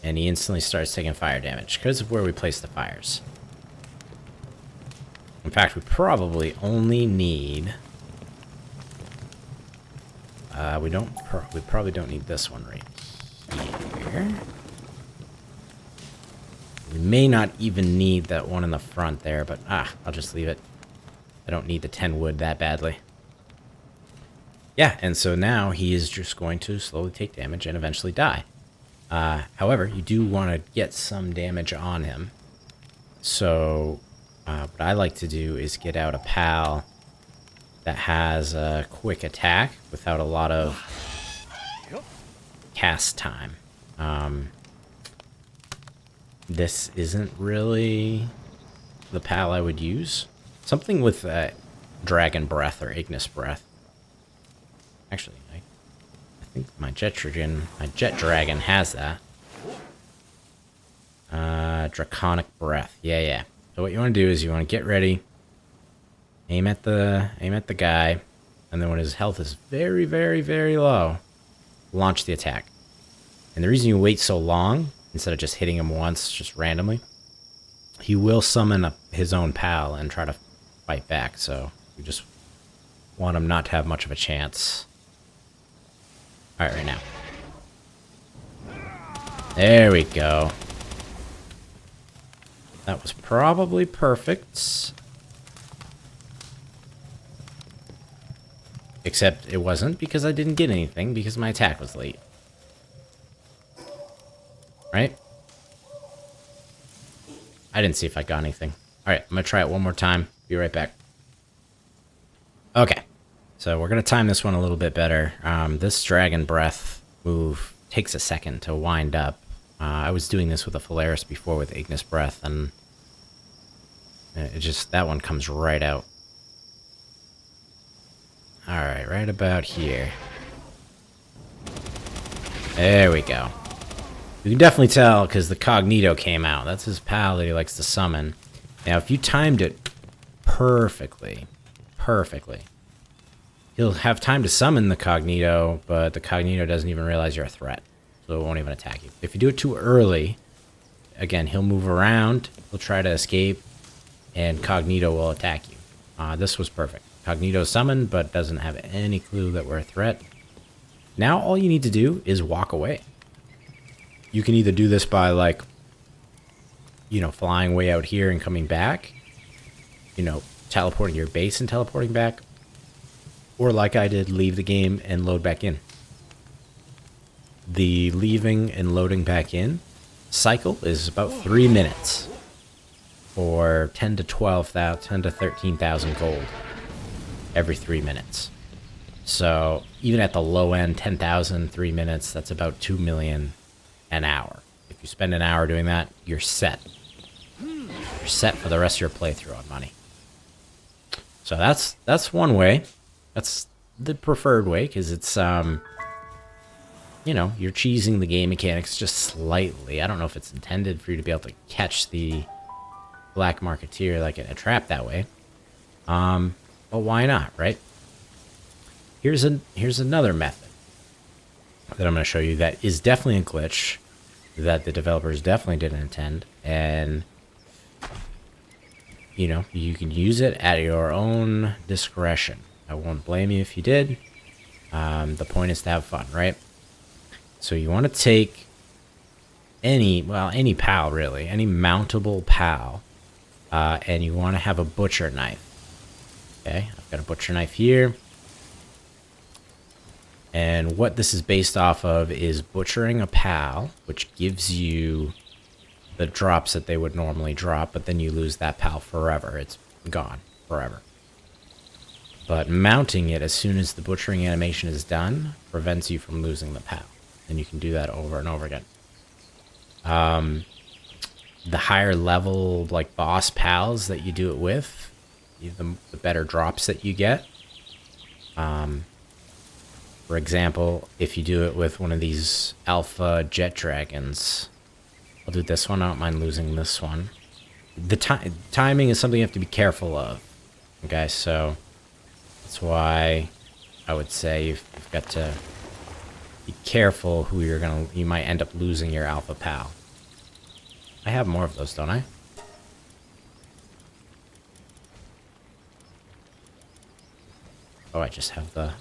And he instantly starts taking fire damage because of where we place the fires. In fact, we probably only need... we probably don't need this one right here. We may not even need that one in the front there, but I'll just leave it. I don't need the 10 wood that badly. Yeah, and so now he is just going to slowly take damage and eventually die. However, you do want to get some damage on him. So what I like to do is get out a pal that has a quick attack without a lot of cast time. This isn't really the pal I would use. Something with Dragon Breath or Ignis Breath. Actually, I think my Jet Dragon has that. Draconic Breath. Yeah. So what you want to do is you want to get ready, aim at the guy, and then when his health is very, very, very low, launch the attack. And the reason you wait so long, instead of just hitting him once, just randomly, he will summon up his own pal and try to fight back. So you just want him not to have much of a chance. Alright, right now. There we go. That was probably perfect. Except it wasn't, because I didn't get anything, because my attack was late. Right? I didn't see if I got anything. Alright, I'm gonna try it one more time. Be right back. Okay. So we're gonna time this one a little bit better. This Dragon Breath move takes a second to wind up. I was doing this with a Phalaris before with Ignis Breath, and it just, that one comes right out. Alright, right about here. There we go. You can definitely tell because the Cognito came out. That's his pal that he likes to summon. Now, if you timed it perfectly, he'll have time to summon the Cognito, but the Cognito doesn't even realize you're a threat. So it won't even attack you. If you do it too early, again, he'll move around, he'll try to escape, and Cognito will attack you. This was perfect. Cognito summoned, but doesn't have any clue that we're a threat. Now all you need to do is walk away. You can either do this by, like, you know, flying way out here and coming back. You know, teleporting to your base and teleporting back. Or like I did, leave the game and load back in. The leaving and loading back in cycle is about 3 minutes. For 10 to 13,000 gold. Every 3 minutes. So, even at the low end, 10,000, 3 minutes, that's about 2 million an hour. If you spend an hour doing that, you're set. You're set for the rest of your playthrough on money. So that's one way. That's the preferred way, because it's, you know, you're cheesing the game mechanics just slightly. I don't know if it's intended for you to be able to catch the black marketeer like in a trap that way. But why not, right? Here's another method that I'm going to show you that is definitely a glitch that the developers definitely didn't intend, and you know, you can use it at your own discretion. I won't blame you if you did. The point is to have fun, right? So you want to take any PAL really, any mountable PAL, and you want to have a butcher knife. Okay, I've got a butcher knife here. And what this is based off of is butchering a PAL, which gives you the drops that they would normally drop, but then you lose that PAL forever. It's gone forever. But mounting it as soon as the butchering animation is done prevents you from losing the PAL. And you can do that over and over again. The higher level, like boss PALs that you do it with, the better drops that you get. For example, if you do it with one of these alpha jet dragons, I'll do this one. I don't mind losing this one. The timing is something you have to be careful of. Okay, so that's why I would say you've got to be careful who you might end up losing your alpha PAL. I have more of those, don't I? Oh, I just have the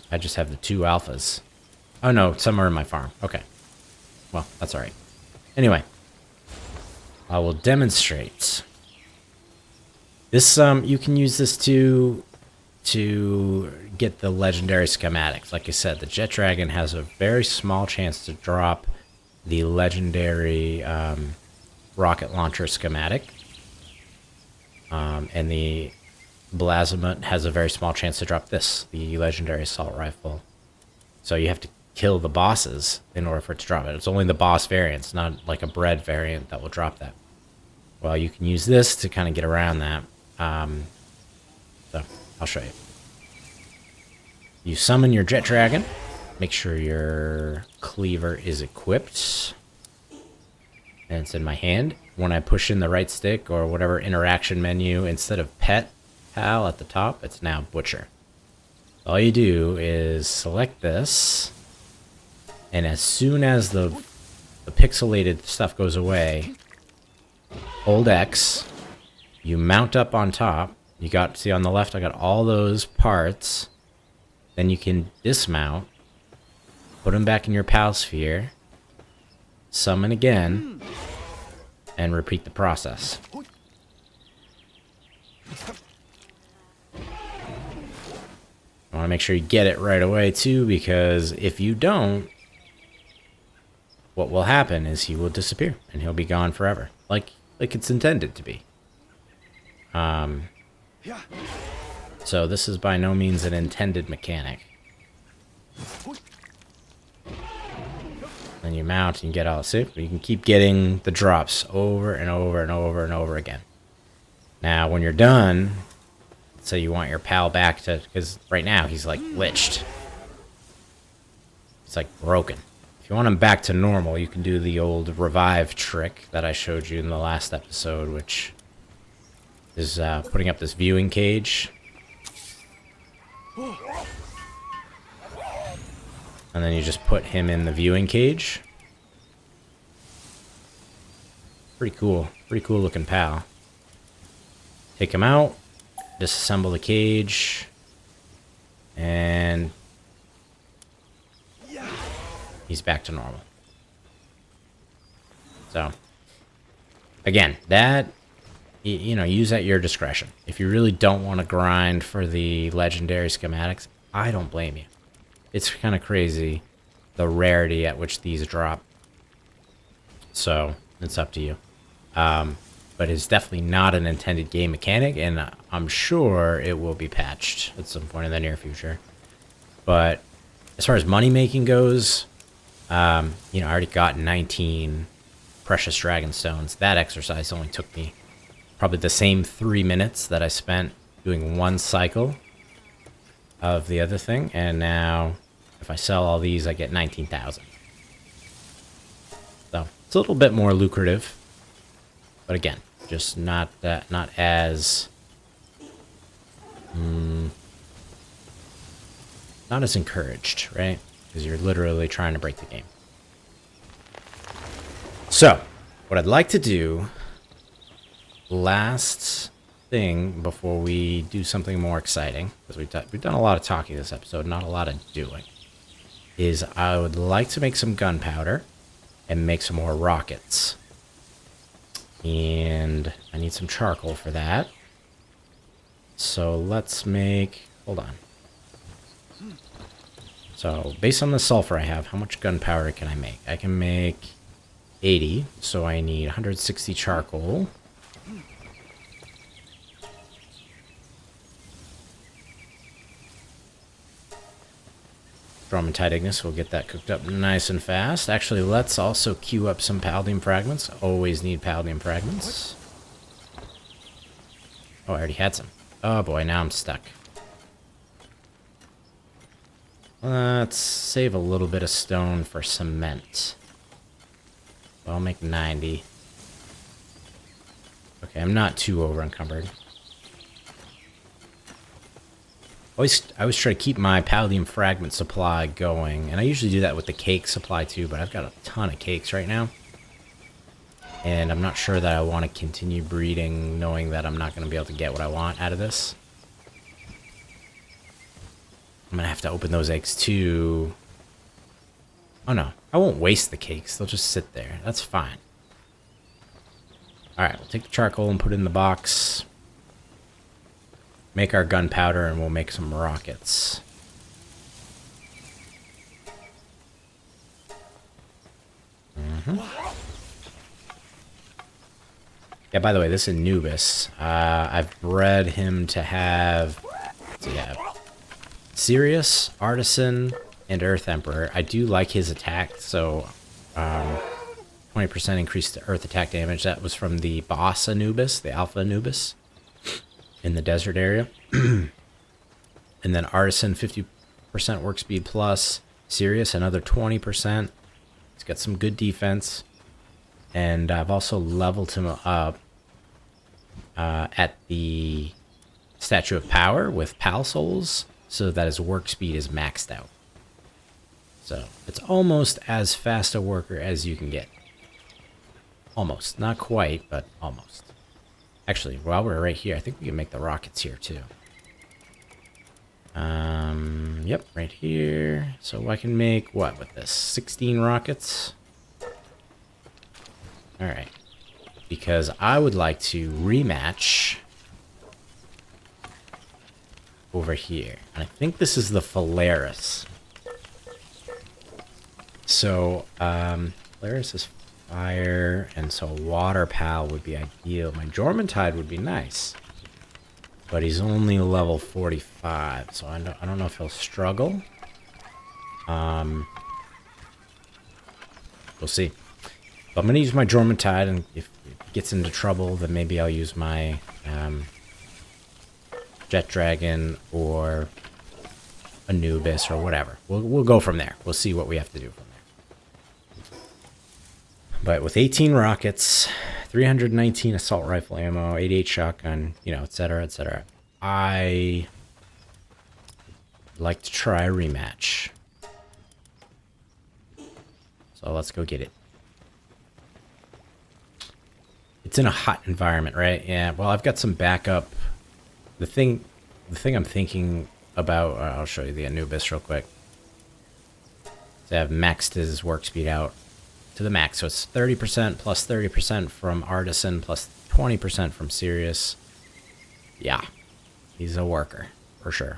2 alphas. Oh no, some are in my farm. Okay. Well, that's alright. Anyway, I will demonstrate. This you can use this to get the legendary schematics. Like I said, the Jet Dragon has a very small chance to drop the legendary rocket launcher schematic. And the Blasphemous has a very small chance to drop this, the legendary assault rifle. So you have to kill the bosses in order for it to drop it. It's only the boss variants, not like a bread variant, that will drop that. Well, you can use this to kind of get around that. So I'll show you. You summon your Jet Dragon. Make sure your cleaver is equipped. And it's in my hand. When I push in the right stick or whatever interaction menu, instead of pet PAL at the top, it's now butcher. All you do is select this, and as soon as the pixelated stuff goes away, hold X, you mount up on top. You got, see on the left, I got all those parts. Then you can dismount, put them back in your PAL sphere, summon again, and repeat the process. I want to make sure you get it right away too, because if you don't, what will happen is he will disappear and he'll be gone forever, like it's intended to be. So this is by no means an intended mechanic. Then you mount and you get all sick, but you can keep getting the drops over and over and over and over again. Now when you're done, say you want your pal back to, because right now he's like glitched. It's like broken. If you want him back to normal, you can do the old revive trick that I showed you in the last episode, which is putting up this viewing cage. And then you just put him in the viewing cage. Pretty cool looking pal. Take him out, disassemble the cage, and he's back to normal. So, again, that, you know, use at your discretion. If you really don't want to grind for the legendary schematics, I don't blame you. It's kind of crazy, the rarity at which these drop. So, it's up to you. But it's definitely not an intended game mechanic, and I'm sure it will be patched at some point in the near future. But as far as money making goes, you know, I already got 19 precious dragon stones. That exercise only took me probably the same 3 minutes that I spent doing one cycle of the other thing, and now if I sell all these, I get 19,000. So it's a little bit more lucrative. But again, just not as not as encouraged, right? Because you're literally trying to break the game. So, what I'd like to do, last thing before we do something more exciting, because we've done a lot of talking this episode, not a lot of doing, is I would like to make some gunpowder and make some more rockets. And I need some charcoal for that. So let's make... Hold on. So based on the sulfur I have, how much gunpowder can I make? I can make 80. So I need 160 charcoal. Dormitite Ignis will get that cooked up nice and fast. Actually, let's also queue up some Paldium fragments. Always need Paldium fragments. Oh, I already had some. Oh boy, now I'm stuck. Let's save a little bit of stone for cement. I'll make 90. Okay, I'm not too over encumbered. I always try to keep my Paldium fragment supply going, and I usually do that with the cake supply too, but I've got a ton of cakes right now. And I'm not sure that I want to continue breeding knowing that I'm not going to be able to get what I want out of this. I'm going to have to open those eggs too. Oh no, I won't waste the cakes, they'll just sit there. That's fine. Alright, we'll take the charcoal and put it in the box. Make our gunpowder and we'll make some rockets. Yeah, by the way, this Anubis, I've bred him to have, what's he have? Sirius, Artisan, and Earth Emperor. I do like his attack, so 20% increase to Earth attack damage. That was from the boss Anubis, the Alpha Anubis, in the desert area. And then Artisan, 50% work speed plus. Sirius, another 20%. He's got some good defense. And I've also leveled him up at the Statue of Power with Pal Souls, so that his work speed is maxed out. So it's almost as fast a worker as you can get. Almost. Not quite, but almost. Actually, while we're right here, I think we can make the rockets here too. Yep, right here. So I can make, what with this? 16 rockets? Alright. Because I would like to rematch over here. And I think this is the Phalaris. So, Phalaris is fire, and so Water Pal would be ideal. My Jormuntide would be nice. But he's only level 45, so I don't know if he'll struggle. We'll see. But I'm going to use my Jormuntide, and if it gets into trouble, then maybe I'll use my Jet Dragon or Anubis or whatever. We'll go from there. We'll see what we have to do from there. But with 18 rockets, 319 assault rifle ammo, 88 shotgun, you know, etc., etc., I like to try a rematch. So let's go get it. It's in a hot environment, right? Yeah. Well, I've got some backup. The thing I'm thinking about, I'll show you the Anubis real quick. So I've maxed his work speed out to the max. So it's 30% plus 30% from Artisan plus 20% from Sirius. Yeah, he's a worker for sure.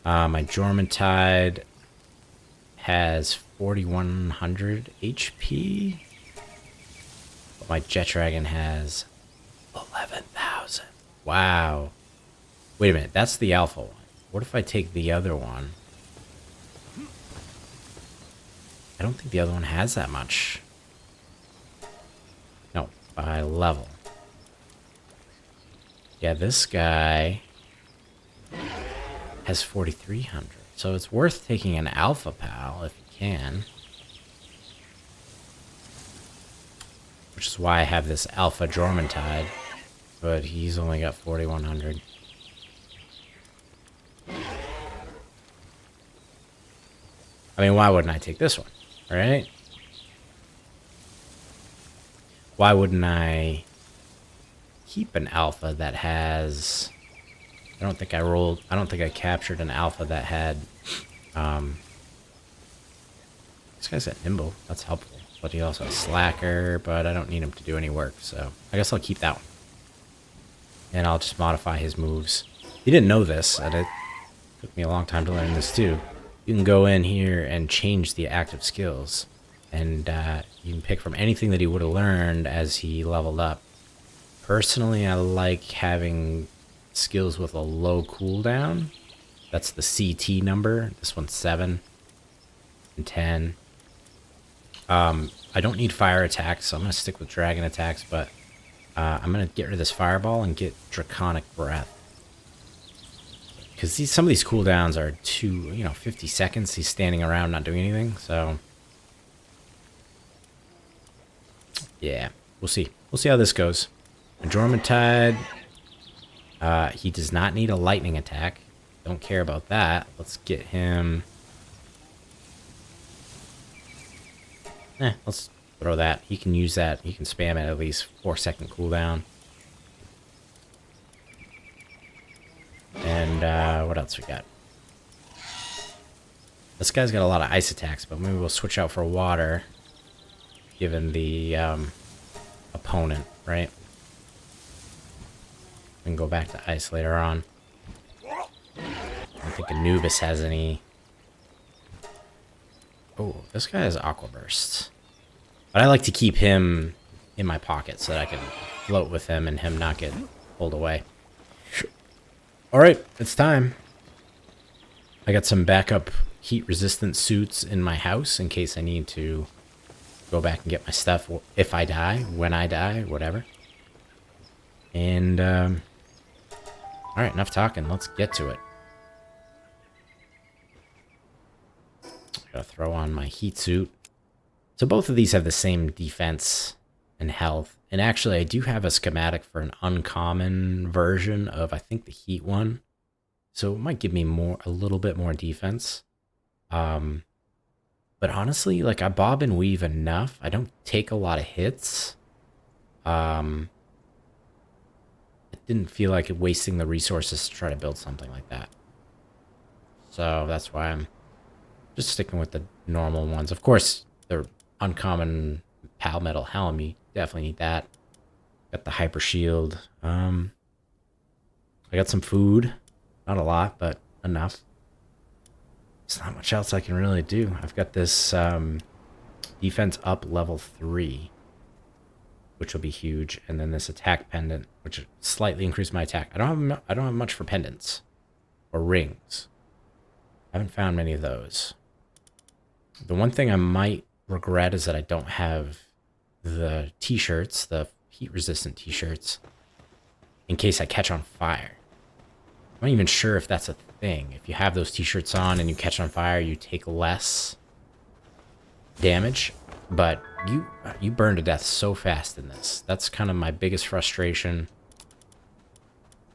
My Jormuntide has 4,100 HP. But my Jet Dragon has 11,000. Wow. Wait a minute, that's the alpha one. What if I take the other one? I don't think the other one has that much. No, by level. Yeah, this guy has 4,300. So it's worth taking an alpha pal if you can. Which is why I have this alpha Jormuntide. But he's only got 4,100. I mean, why wouldn't I take this one, right? Why wouldn't I keep an alpha that has... I don't think I captured an alpha that had... This guy's got nimble, that's helpful. But he also has slacker, but I don't need him to do any work, so I guess I'll keep that one. And I'll just modify his moves. He didn't know this, and it took me a long time to learn this too. You can go in here and change the active skills. And you can pick from anything that he would have learned as he leveled up. Personally, I like having skills with a low cooldown. That's the CT number. This one's 7 and 10. I don't need fire attacks, so I'm going to stick with dragon attacks, but I'm going to get rid of this fireball and get draconic breath. Because some of these cooldowns are 50 seconds. He's standing around not doing anything, so... Yeah, we'll see. We'll see how this goes. Jormuntide, he does not need a lightning attack. Don't care about that. Let's get him... let's throw that. He can use that. He can spam it at least 4-second cooldown. And what else we got? This guy's got a lot of ice attacks, but maybe we'll switch out for water, given the opponent, right? We can go back to ice later on. I don't think Anubis has any. Oh, this guy has Aqua Burst. But I like to keep him in my pocket so that I can float with him and him not get pulled away. Alright, it's time. I got some backup heat-resistant suits in my house in case I need to go back and get my stuff if I die, when I die, whatever. And, alright, enough talking. Let's get to it. Gotta throw on my heat suit. So both of these have the same defense and health. And actually, I do have a schematic for an uncommon version of, I think, the heat one. So it might give me a little bit more defense. But honestly, like, I bob and weave enough. I don't take a lot of hits. It didn't feel like wasting the resources to try to build something like that. So that's why I'm just sticking with the normal ones. Of course, the uncommon Pal Metal Helm, you definitely need that. Got the Hyper Shield. I got some food. Not a lot, but enough. There's not much else I can really do. I've got this defense up level 3, which will be huge, and then this attack pendant, which slightly increased my attack. I don't have much for pendants or rings. I haven't found many of those. The one thing I might regret is that I don't have the t-shirts, the heat-resistant t-shirts, in case I catch on fire. I'm not even sure if that's a thing. If you have those t-shirts on and you catch on fire, you take less damage. But you burn to death so fast in this. That's kind of my biggest frustration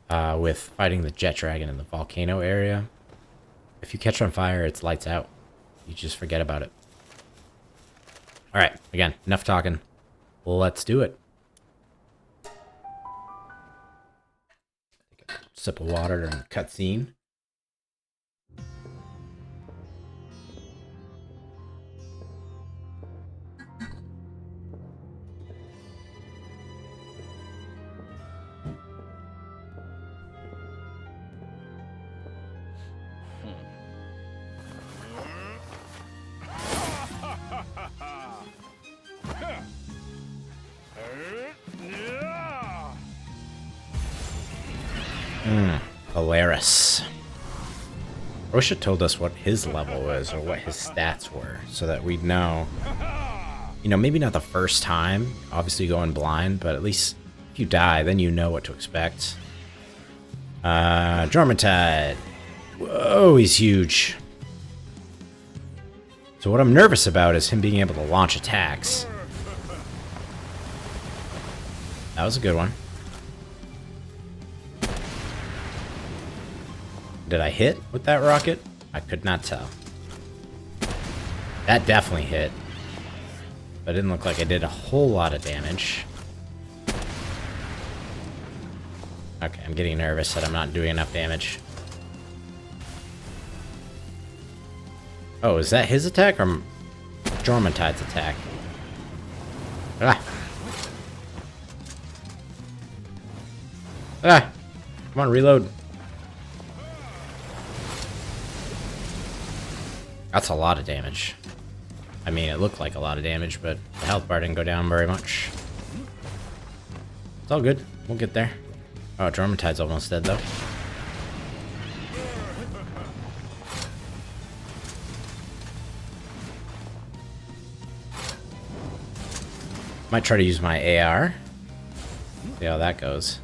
with fighting the jet dragon in the volcano area. If you catch on fire, it's lights out. You just forget about it. Alright, again, enough talking. Let's do it. Take a sip of water during the cutscene. Polaris. I wish it told us what his level was or what his stats were so that we'd know. You know, maybe not the first time, obviously going blind, but at least if you die, then you know what to expect. Jormuntide. Whoa, he's huge. So what I'm nervous about is him being able to launch attacks. That was a good one. Did I hit with that rocket? I could not tell. That definitely hit. But it didn't look like I did a whole lot of damage. Okay, I'm getting nervous that I'm not doing enough damage. Oh, is that his attack or Jormuntide's attack? Ah! Ah! Come on, reload. That's a lot of damage. I mean, it looked like a lot of damage, but the health bar didn't go down very much. It's all good. We'll get there. Oh, Jormuntide's almost dead, though. Might try to use my AR. See how that goes.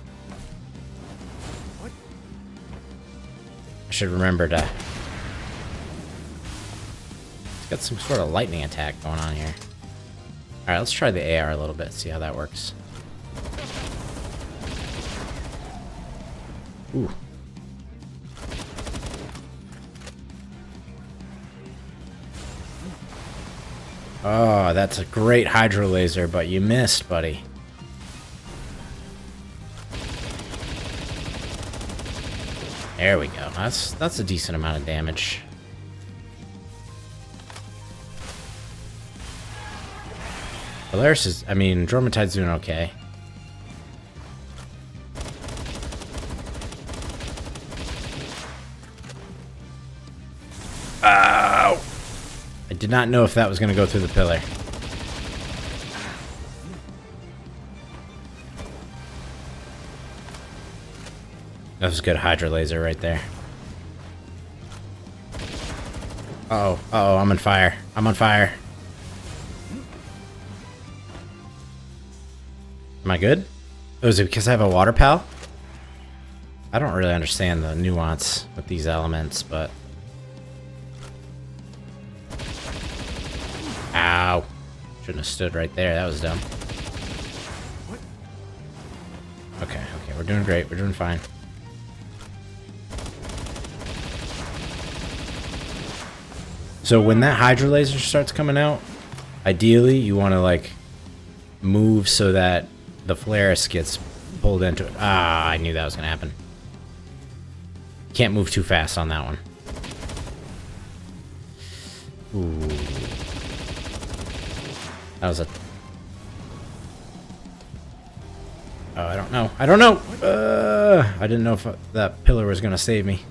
I should remember to... Got some sort of lightning attack going on here. Alright, let's try the AR a little bit, see how that works. Ooh. Oh, that's a great hydro laser, but you missed, buddy. There we go. That's a decent amount of damage. Polaris is, I mean, Jormuntide's doing okay. Ow! I did not know if that was going to go through the pillar. That was a good hydro laser right there. Uh-oh, uh-oh, I'm on fire. I'm on fire. Am I good? Oh, is it because I have a water pal? I don't really understand the nuance with these elements, but... Ow. Shouldn't have stood right there. That was dumb. Okay, we're doing great. We're doing fine. So when that hydro laser starts coming out, ideally you want to, like, move so that the Polaris gets pulled into it. Ah, I knew that was going to happen. Can't move too fast on that one. Ooh. That was a... Oh, I don't know. I don't know! I didn't know if that pillar was going to save me.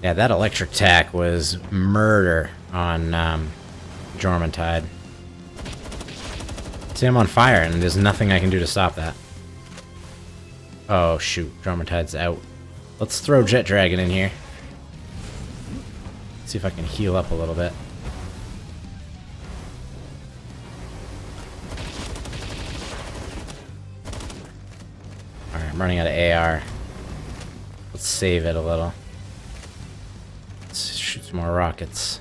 Yeah, that electric attack was murder on Jormuntide. See, I'm on fire, and there's nothing I can do to stop that. Oh, shoot. Jormuntide's out. Let's throw Jet Dragon in here. See if I can heal up a little bit. Alright, I'm running out of AR. Let's save it a little. Let's shoot some more rockets.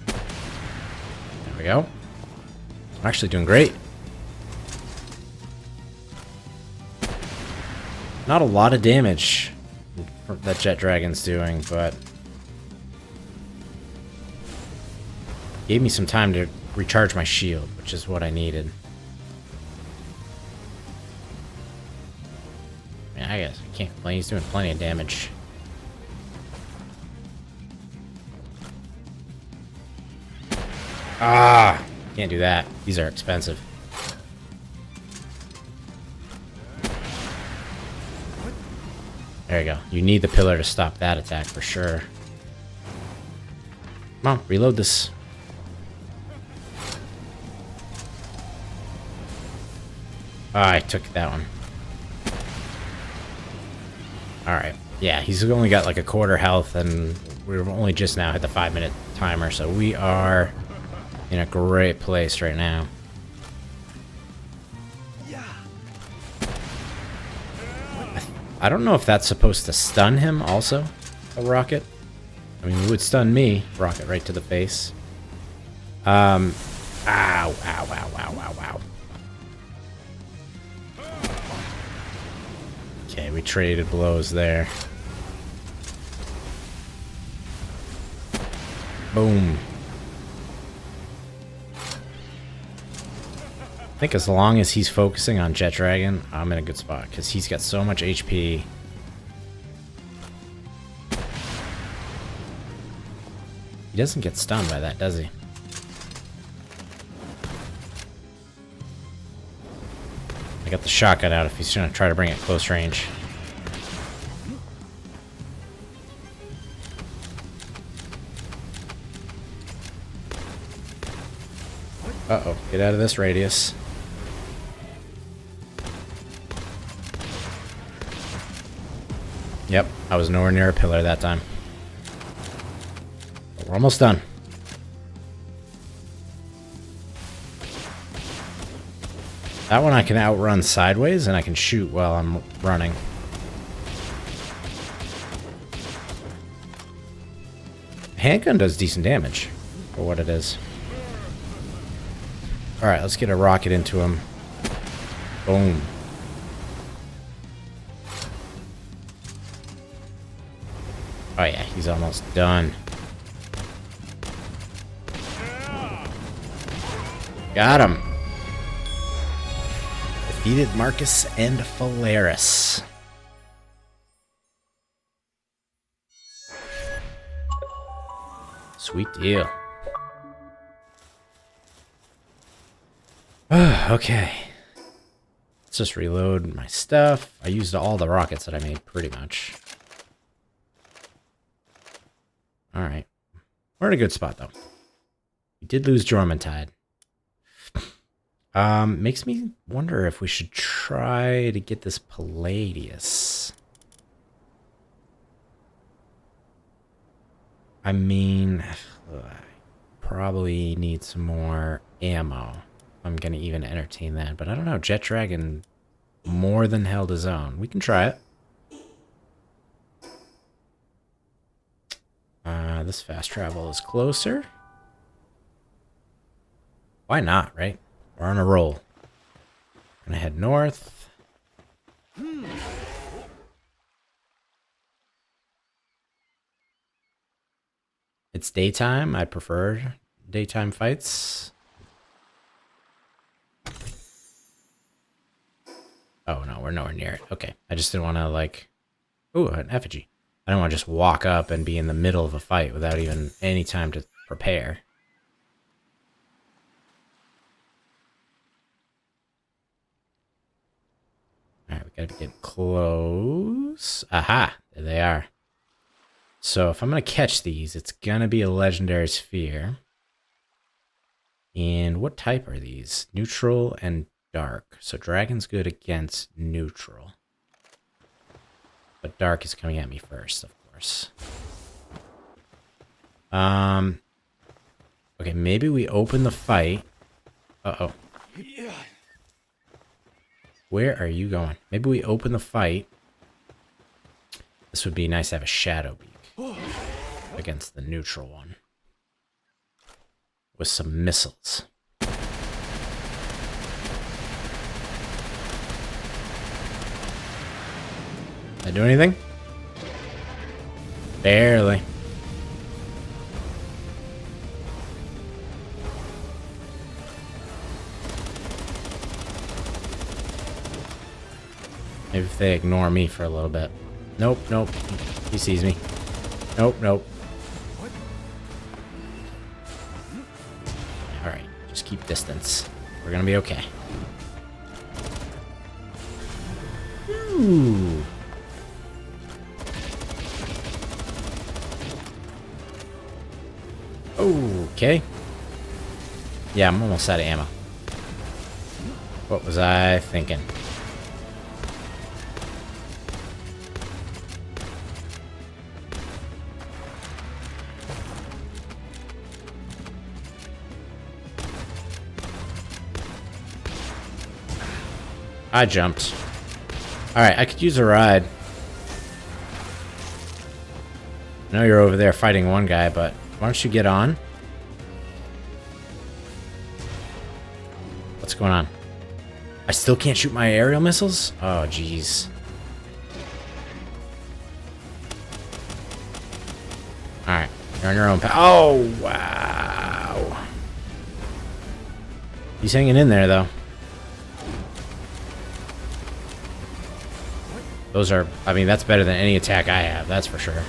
There we go. I'm actually doing great. Not a lot of damage that Jet Dragon's doing, but gave me some time to recharge my shield, which is what I needed. Man, I guess I can't complain. He's doing plenty of damage. Ah! Can't do that. These are expensive. There you go. You need the pillar to stop that attack for sure. Come on, reload this. I took that one. Alright. Yeah, he's only got like a quarter health, and we've only just now hit the 5-minute timer, so we are in a great place right now. I don't know if that's supposed to stun him also, a rocket. I mean, it would stun me, rocket right to the face. Ow, ow, ow, ow, ow, ow. Okay, we traded blows there. Boom. I think as long as he's focusing on Jet Dragon, I'm in a good spot, because he's got so much HP. He doesn't get stunned by that, does he? I got the shotgun out if he's going to try to bring it close range. Uh-oh, get out of this radius. Yep, I was nowhere near a pillar that time. But we're almost done. That one I can outrun sideways, and I can shoot while I'm running. Handgun does decent damage for what it is. Alright, let's get a rocket into him. Boom. Oh yeah, he's almost done. Got him. Defeated Marcus and Phalaris. Sweet deal. Okay. Let's just reload my stuff. I used all the rockets that I made, pretty much. Alright. We're in a good spot, though. We did lose Jormuntide. Makes me wonder if we should try to get this Palladius. I mean, I probably need some more ammo. I'm gonna even entertain that, but I don't know. Jet Dragon more than held his own. We can try it. This fast travel is closer. Why not, right? We're on a roll. Gonna head north. It's daytime. I prefer daytime fights. Oh no, we're nowhere near it. Okay, I just didn't want to like... Ooh, an effigy. I don't want to just walk up and be in the middle of a fight without even any time to prepare. Alright, we gotta get close. Aha! There they are. So if I'm gonna catch these, it's gonna be a legendary sphere. And what type are these? Neutral and dark. So dragon's good against neutral. But dark is coming at me first, of course. Okay, maybe we open the fight. Uh-oh. Where are you going? Maybe we open the fight. This would be nice to have a shadow beak against the neutral one. With some missiles. Did I do anything? Barely. Maybe if they ignore me for a little bit. Nope, nope. He sees me. Nope, nope. Alright, just keep distance. We're gonna be okay. Ooh. Okay. Yeah, I'm almost out of ammo. What was I thinking? I jumped. Alright, I could use a ride. I know you're over there fighting one guy, but why don't you get on? What's going on? I still can't shoot my aerial missiles? Oh, jeez. Alright, you're on your own path. Oh, wow. He's hanging in there, though. Those are, I mean, that's better than any attack I have, that's for sure.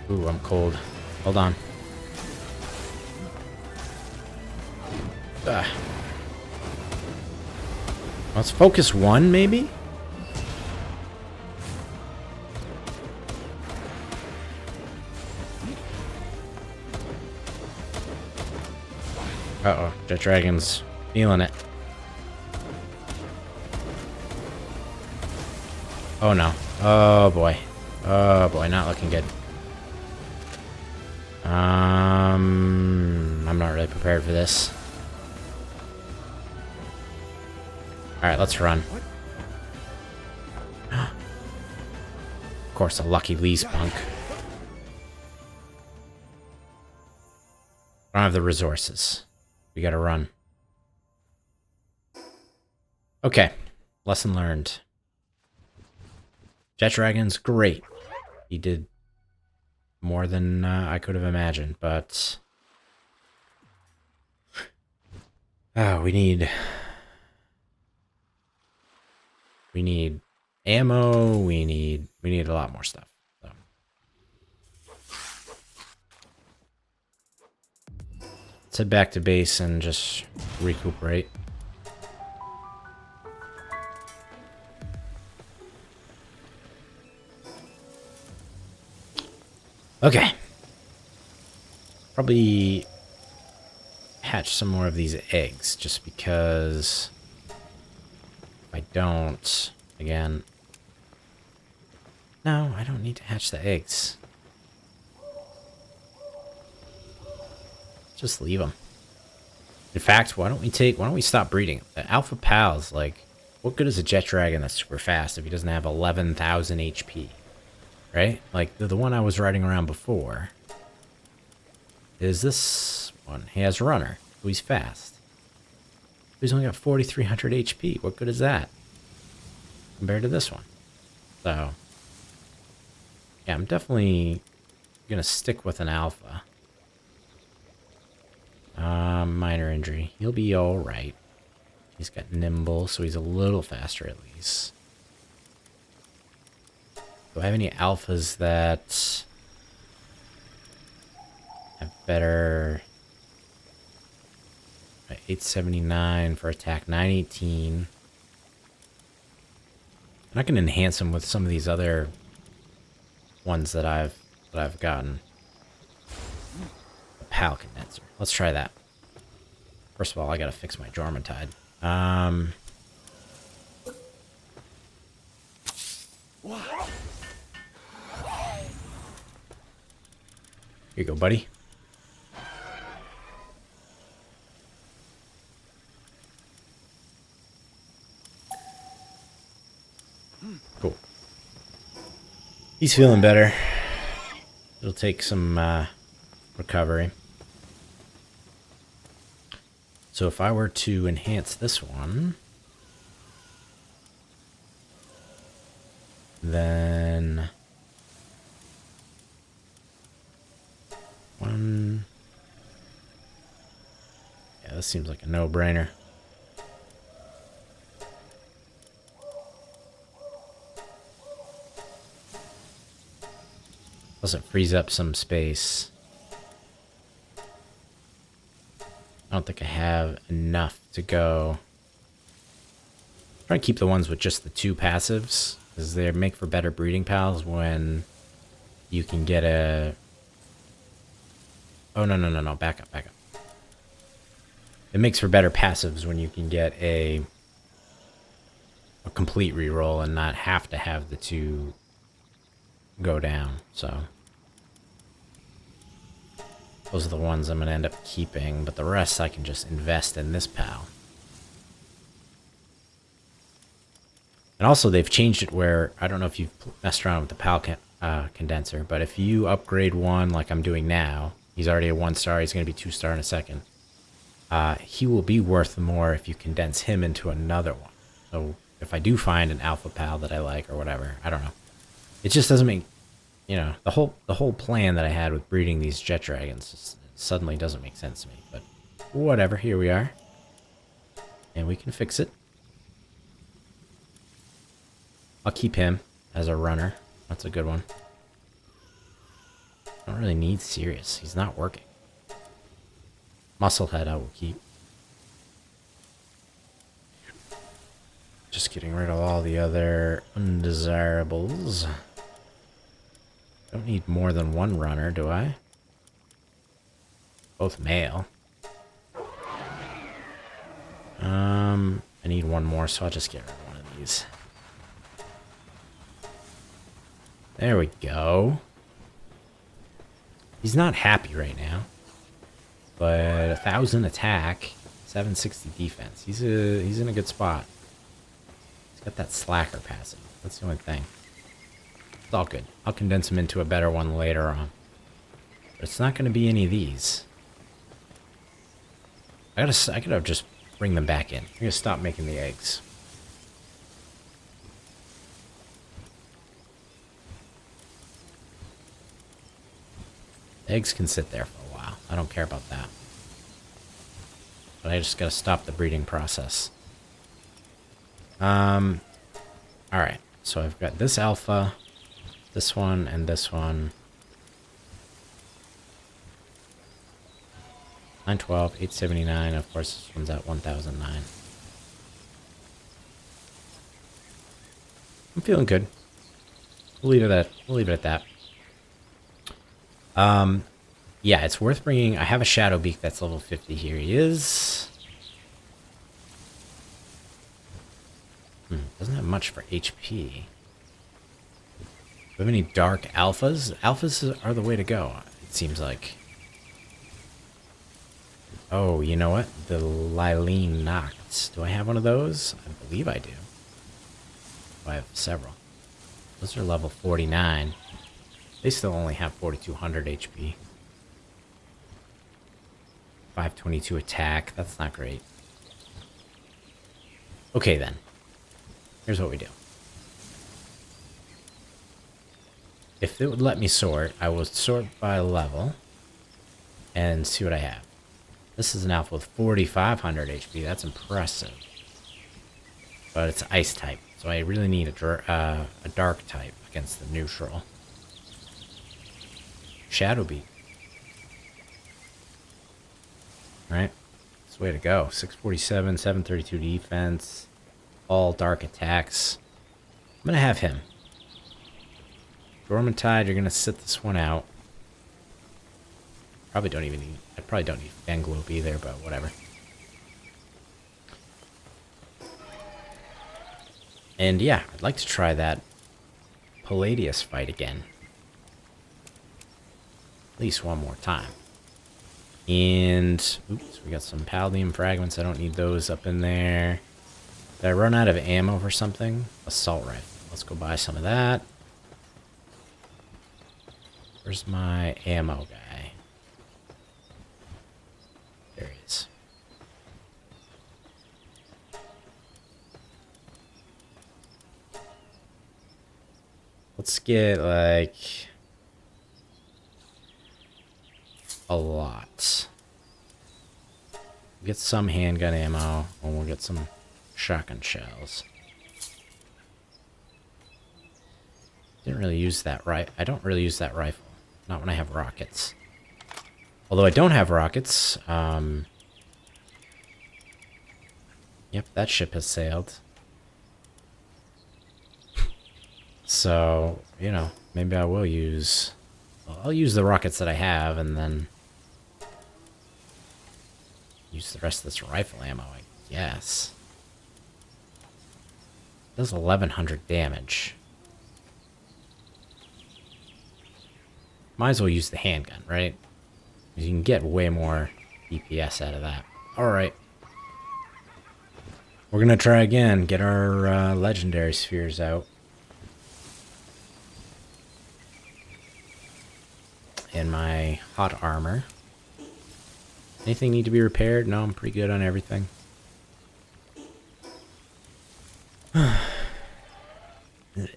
Ooh, I'm cold. Hold on. Let's focus one, maybe? Uh-oh, Jet Dragon's feeling it. Oh no. Oh boy. Oh boy, not looking good. I'm not really prepared for this. Alright, let's run. Of course, a lucky Lee spunk. I don't have the resources. We gotta run. Okay. Lesson learned. Jet Dragon's great. He did more than I could have imagined, but... we need ammo, we need a lot more stuff. So. Let's head back to base and just recuperate. Okay. Probably hatch some more of these eggs, just because if I don't, again... No, I don't need to hatch the eggs. Just leave them. In fact, why don't we stop breeding? The Alpha Pals, like, what good is a Jet Dragon that's super fast if he doesn't have 11,000 HP? Right? Like, the one I was riding around before is this one. He has Runner, so he's fast. He's only got 4,300 HP. What good is that compared to this one? So, yeah, I'm definitely gonna stick with an Alpha. Minor injury. He'll be alright. He's got Nimble, so he's a little faster at least. Do I have any alphas that have better... 879 for attack, 918. And I can enhance them with some of these other ones that I've gotten. A PAL condenser. Let's try that. First of all, I gotta fix my Jormuntide. Here you go, buddy. Cool. He's feeling better. It'll take some recovery. So if I were to enhance this one, then one. Yeah, this seems like a no-brainer. Plus it frees up some space. I don't think I have enough to go. I'm trying to keep the ones with just the 2 passives, because they make for better breeding pals when you can get a... Oh, no, back up. It makes for better passives when you can get a complete reroll and not have to have the 2 go down, so... Those are the ones I'm going to end up keeping, but the rest I can just invest in this pal. And also they've changed it where, I don't know if you've messed around with the pal condenser, but if you upgrade one like I'm doing now, he's already a 1-star, he's going to be 2-star in a second. He will be worth more if you condense him into another one. So if I do find an alpha pal that I like or whatever, I don't know. It just doesn't make... You know, the whole plan that I had with breeding these jet dragons just suddenly doesn't make sense to me. But whatever, here we are. And we can fix it. I'll keep him as a runner. That's a good one. I don't really need Sirius. He's not working. Musclehead I will keep. Just getting rid of all the other undesirables. Don't need more than 1 runner, do I? Both male. I need 1 more, so I'll just get rid of one of these. There we go. He's not happy right now. But 1,000 attack, 760 defense. He's in a good spot. He's got that slacker passive. That's the only thing. It's all good. I'll condense him into a better one later on. But it's not going to be any of these. I gotta just bring them back in. I'm gonna stop making the eggs. Eggs can sit there for a while. I don't care about that. But I just gotta stop the breeding process. Alright. So I've got this alpha, this one, and this one. 912, 879, of course this one's at 1009. I'm feeling good. We'll leave it at that. Yeah, it's worth bringing. I have a Shadow Beak that's level 50. Here he is. Doesn't have much for HP. Do we have any dark alphas? Alphas are the way to go, it seems like. Oh, you know what? The Lilene Nocts. Do I have one of those? I believe I do. I have several. Those are level 49. They still only have 4,200 HP. 522 attack. That's not great. Okay, then. Here's what we do. If it would let me sort, I will sort by level and see what I have. This is an alpha with 4,500 HP. That's impressive. But it's ice type, so I really need a dark type against the neutral. Shadow Beak. Alright. That's the way to go. 647, 732 defense. All dark attacks. I'm gonna have him. Dormantide, you're gonna sit this one out. Probably don't even need... I probably don't need Fanglope either, but whatever. And yeah, I'd like to try that Palladius fight again. At least one more time. And... oops, we got some Paldium fragments. I don't need those up in there. Did I run out of ammo for something? Assault rifle. Let's go buy some of that. Where's my ammo guy? There he is. Let's get, like, a lot. Get some handgun ammo, and we'll get some shotgun shells. Didn't really use that, right? I don't really use that rifle. Not when I have rockets. Although I don't have rockets, yep, that ship has sailed. So, you know, maybe I will use... Well, I'll use the rockets that I have, and then... use the rest of this rifle ammo, I guess. It does 1100 damage. Might as well use the handgun, right? You can get way more DPS out of that. Alright. We're gonna try again, get our legendary spheres out. And my hot armor. Anything need to be repaired? No, I'm pretty good on everything.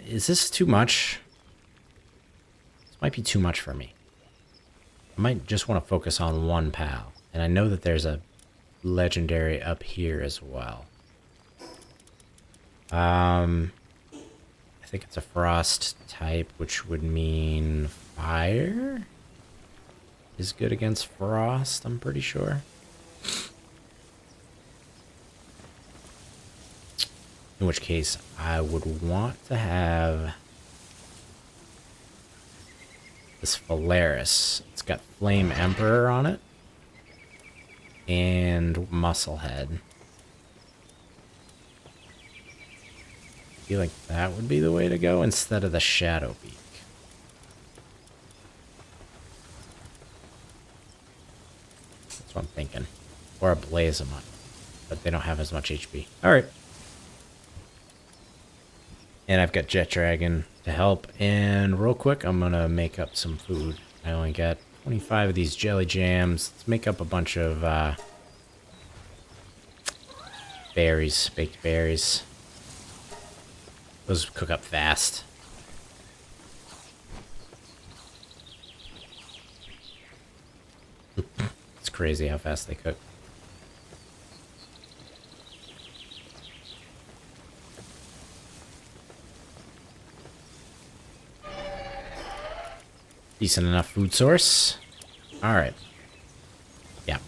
Is this too much? This might be too much for me. I might just want to focus on one pal. And I know that there's a legendary up here as well. I think it's a frost type, which would mean fire is good against frost, I'm pretty sure. In which case, I would want to have this Polaris. It's got Flame Emperor on it. And Musclehead. I feel like that would be the way to go instead of the Shadow Beak. That's what I'm thinking. Or a Blazemon. But they don't have as much HP. Alright. And I've got Jet Dragon to help. And real quick, I'm going to make up some food. I only got 25 of these jelly jams. Let's make up a bunch of berries, baked berries. Those cook up fast. It's crazy how fast they cook. Decent enough food source. All right. Yeah.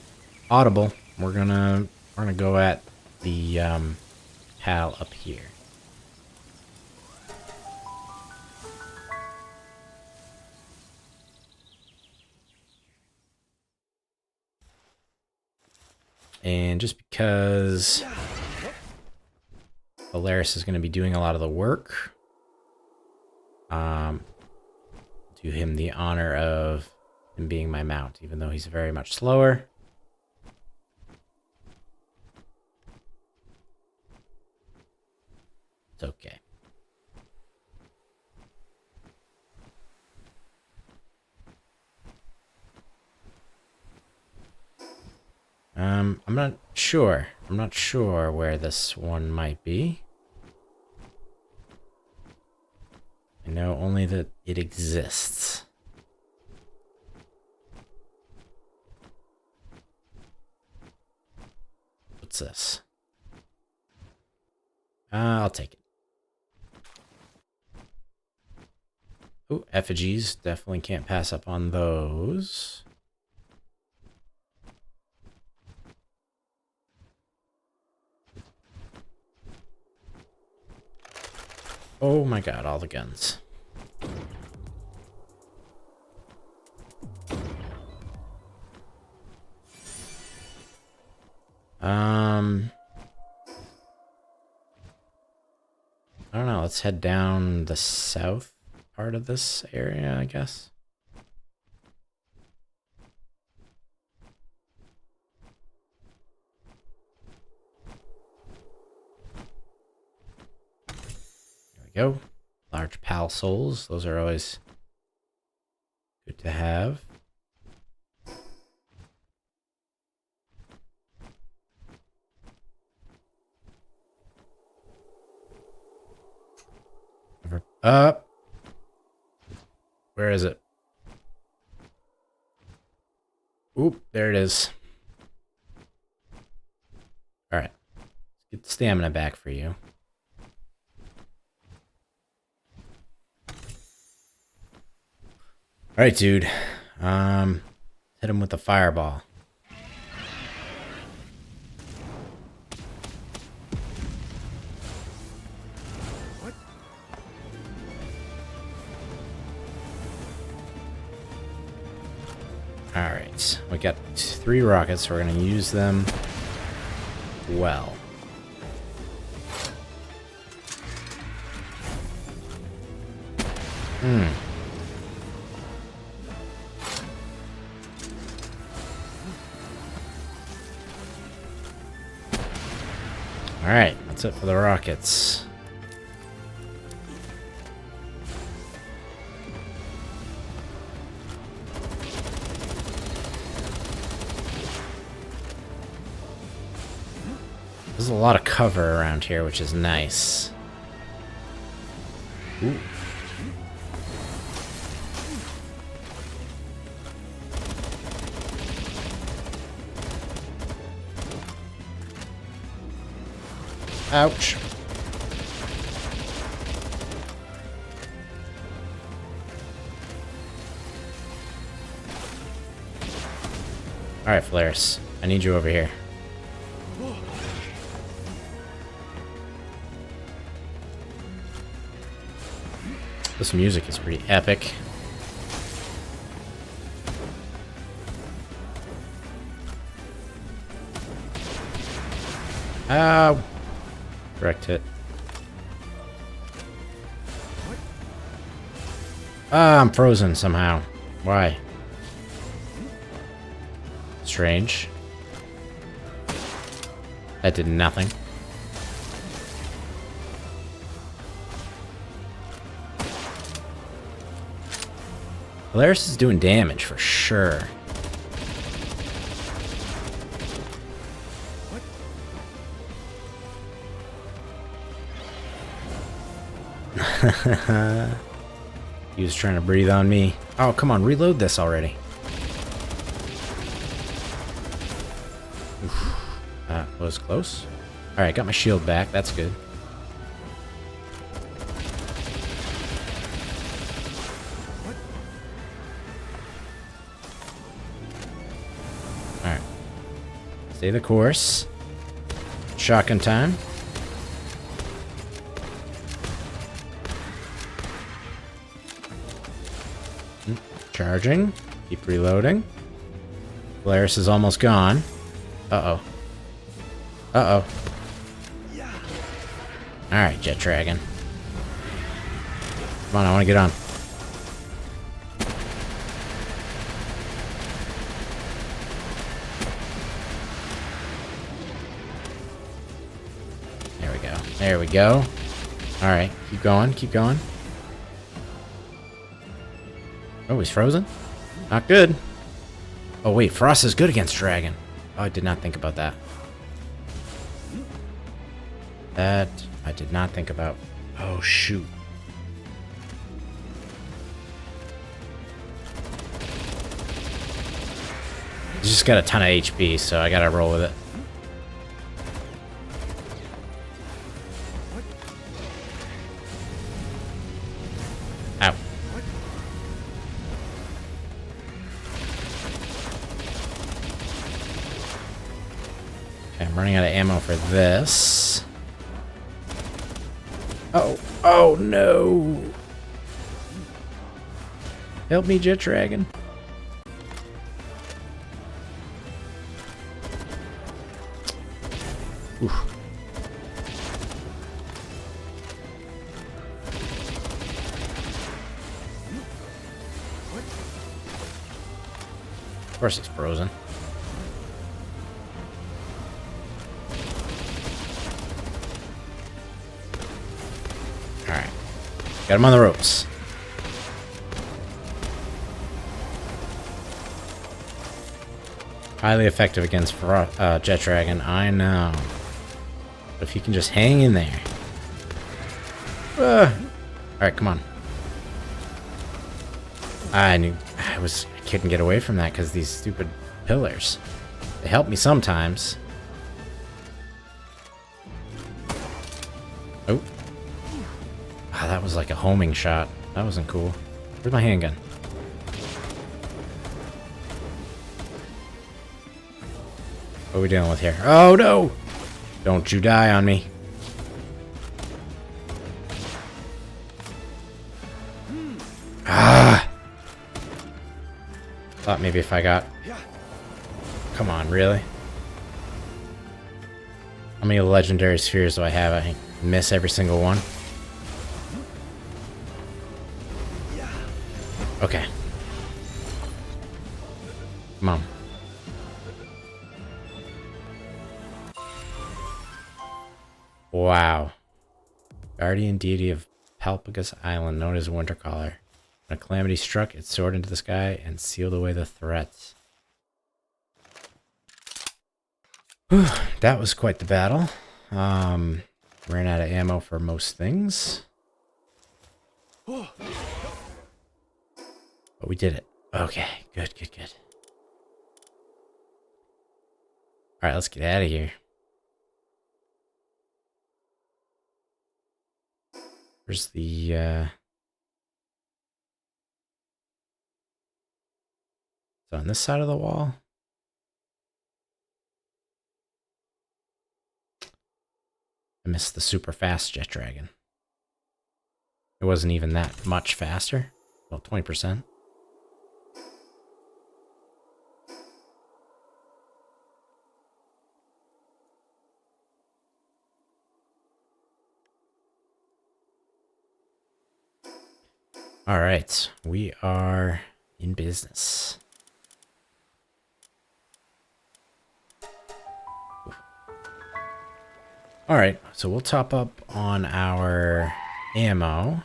Audible. We're gonna go at the pal up here. And just because Polaris is going to be doing a lot of the work, do him the honor of him being my mount, even though he's very much slower. It's okay. I'm not sure. I'm not sure where this one might be. I know only that it exists. What's this? I'll take it. Ooh, effigies. Definitely can't pass up on those. Oh my god, all the guns. I don't know, let's head down the south part of this area, I guess. There we go. Large pal souls. Those are always good to have. Up. Where is it? Oop, there it is. Alright. Get the stamina back for you. Alright, dude. Hit him with the fireball. Alright, we got 3 rockets, so we're going to use them well. Alright, that's it for the rockets. There's a lot of cover around here, which is nice. Ooh. Ouch. Alright, Flares. I need you over here. This music is pretty epic. Ow! Direct hit. Ah, I'm frozen somehow. Why? Strange. That did nothing. Polaris is doing damage for sure. He was trying to breathe on me. Oh, come on, reload this already. Oof. That was close. Alright, got my shield back. That's good. Alright. Stay the course. Shotgun time. Charging. Keep reloading. Polaris is almost gone. Uh-oh. Uh-oh. Alright, Jet Dragon. Come on, I want to get on. There we go. There we go. Alright, keep going, keep going. Oh, he's frozen? Not good. Oh, wait, Frost is good against Dragon. Oh, I did not think about that. That I did not think about. Oh, shoot. He's just got a ton of HP, so I gotta roll with it. Ow. Okay, I'm running out of ammo for this. Oh, oh no! Help me, Jet Dragon. Oof. Of course it's frozen. Got him on the ropes. Highly effective against Jet Dragon, I know. But if you can just hang in there. Alright, come on. I couldn't get away from that because these stupid pillars. They help me sometimes. Oh. Ah, that was like a homing shot. That wasn't cool. Where's my handgun? What are we dealing with here? Oh no! Don't you die on me. Ah! Thought maybe if I got... Come on, really? How many legendary spheres do I have? I miss every single one. Okay. Come on. Wow. Guardian deity of Palpagus Island, known as Wintercaller. When a calamity struck, it soared into the sky and sealed away the threats. Whew, that was quite the battle. Ran out of ammo for most things. But we did it. Okay, good, good, good. Alright, let's get out of here. Where's the, So on this side of the wall? I missed the super fast Jet Dragon. It wasn't even that much faster. Well, 20%. All right, we are in business. All right, so we'll top up on our ammo.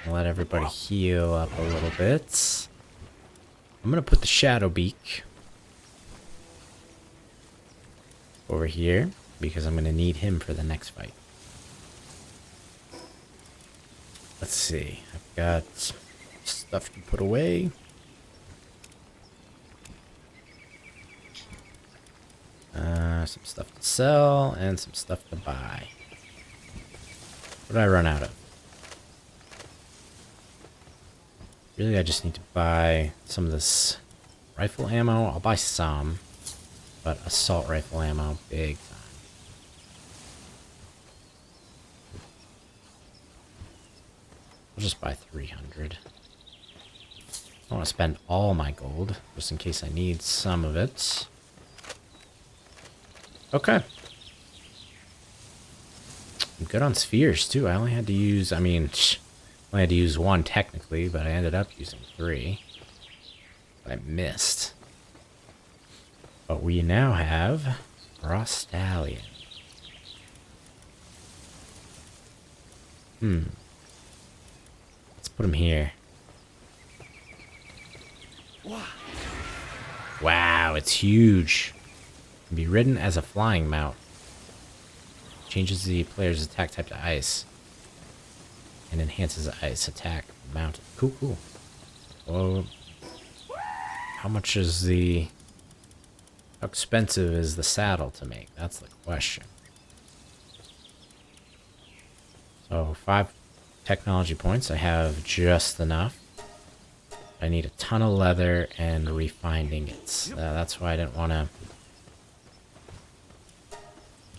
Let everybody heal up a little bit. I'm gonna put the Shadow Beak over here because I'm gonna need him for the next fight. Let's see, I've got stuff to put away. Some stuff to sell and some stuff to buy. What did I run out of? Really, I just need to buy some of this rifle ammo. I'll buy some, but assault rifle ammo, big time. I'll just buy 300. I don't want to spend all my gold, just in case I need some of it. Okay. I'm good on spheres, too. I only had to use, I only had to use one technically, but I ended up using 3. I missed. But we now have Rostallion. Let's put him here. Wow, it's huge. Can be ridden as a flying mount. Changes the player's attack type to ice. And enhances the ice attack mounted. Cool, cool. Well, how much is the... How expensive is the saddle to make? That's the question. So 5 technology points. I have just enough. I need a ton of leather and refined ingots. That's why I didn't want to...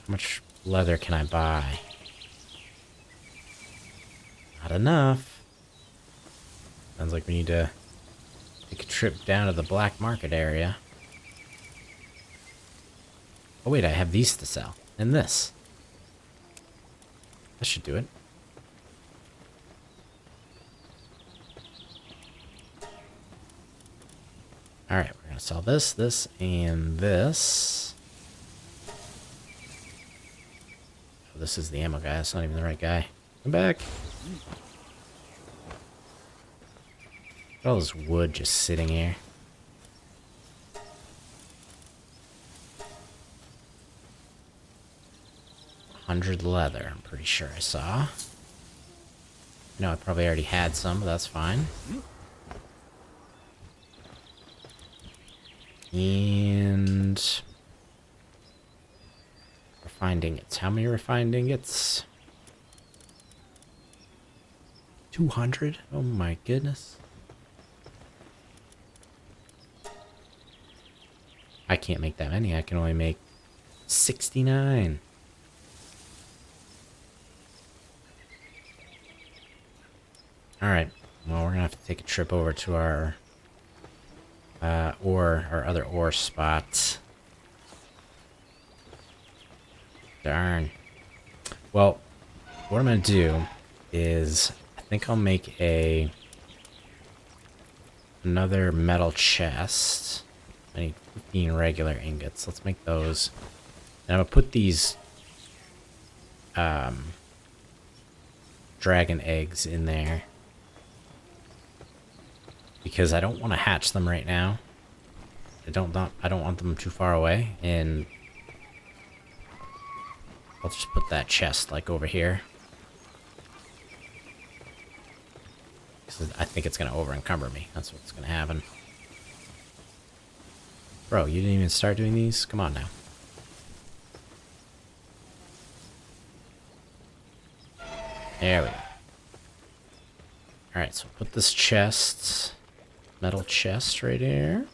How much leather can I buy? Not enough. Sounds like we need to take a trip down to the black market area. Oh wait, I have these to sell. And this. That should do it. Alright, we're gonna sell this, this, and this. Oh, this is the ammo guy. That's not even the right guy. Come back. All this wood just sitting here. 100 leather, I'm pretty sure I saw. No, I probably already had some, but that's fine. And refined ingots. How many refined ingots? 200? Oh my goodness. I can't make that many. I can only make 69. Alright. Well, we're gonna have to take a trip over to our our other ore spot. Darn. Well, what I'm gonna do is I think I'll make another metal chest. I need 15 regular ingots. Let's make those. And I'm gonna put these dragon eggs in there because I don't want to hatch them right now. I don't want them too far away, and I'll just put that chest like over here. I think it's gonna over encumber me. That's what's gonna happen. Bro, you didn't even start doing these? Come on now. There we go. Alright, so put this chest, metal chest right here.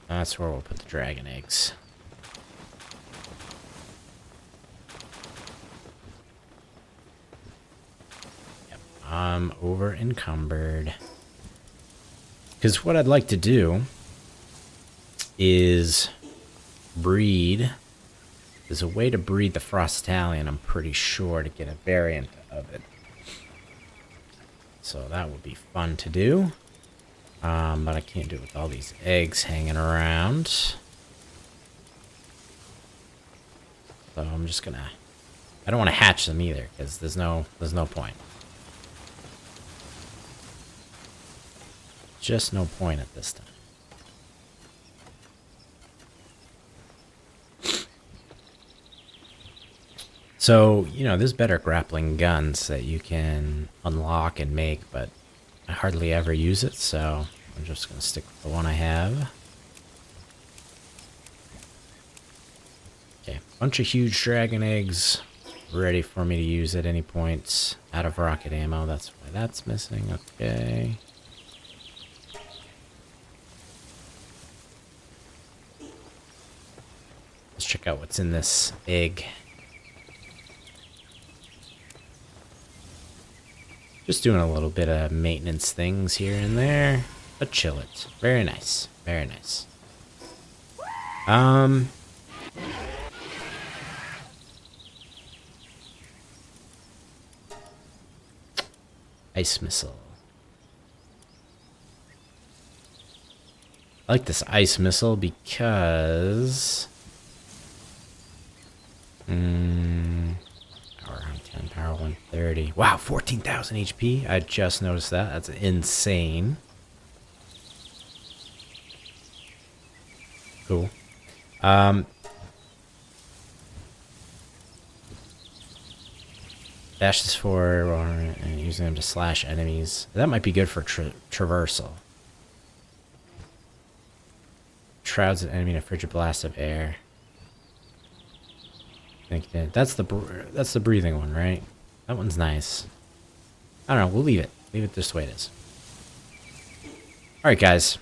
That's where we'll put the dragon eggs. Yep, I'm over encumbered. Because what I'd like to do is breed. There's a way to breed the Frostallion, I'm pretty sure, to get a variant of it. So that would be fun to do. But I can't do it with all these eggs hanging around. So I'm just gonna... I don't want to hatch them either, because there's no point. Just no point at this time. So, you know, there's better grappling guns that you can unlock and make, but I hardly ever use it, so I'm just going to stick with the one I have. Okay, bunch of huge dragon eggs ready for me to use at any point. Out of rocket ammo, that's why that's missing. Okay. Let's check out what's in this egg. Just doing a little bit of maintenance things here and there, but chill it. Very nice. Very nice. Ice missile. I like this ice missile because... Power 10, power 130. Wow, 14,000 HP. I just noticed that. That's insane. Cool. Dash this forward and using them to slash enemies. That might be good for traversal. Shrouds an enemy in a frigid blast of air. I think that's the breathing one, right? That one's nice. I don't know. We'll leave it. Leave it this way it is. All right, guys.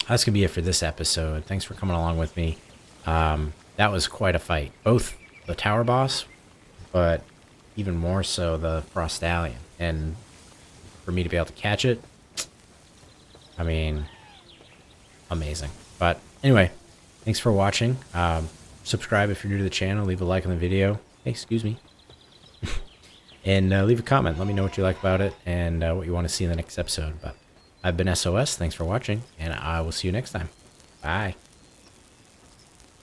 That's gonna be it for this episode. Thanks for coming along with me. That was quite a fight. Both the tower boss, but even more so the Frostallion. And for me to be able to catch it, I mean, amazing. But anyway, thanks for watching. Subscribe if you're new to the channel. Leave a like on the video. Hey, excuse me. And leave a comment. Let me know what you like about it and what you want to see in the next episode. But I've been SOS. Thanks for watching, and I will see you next time. Bye.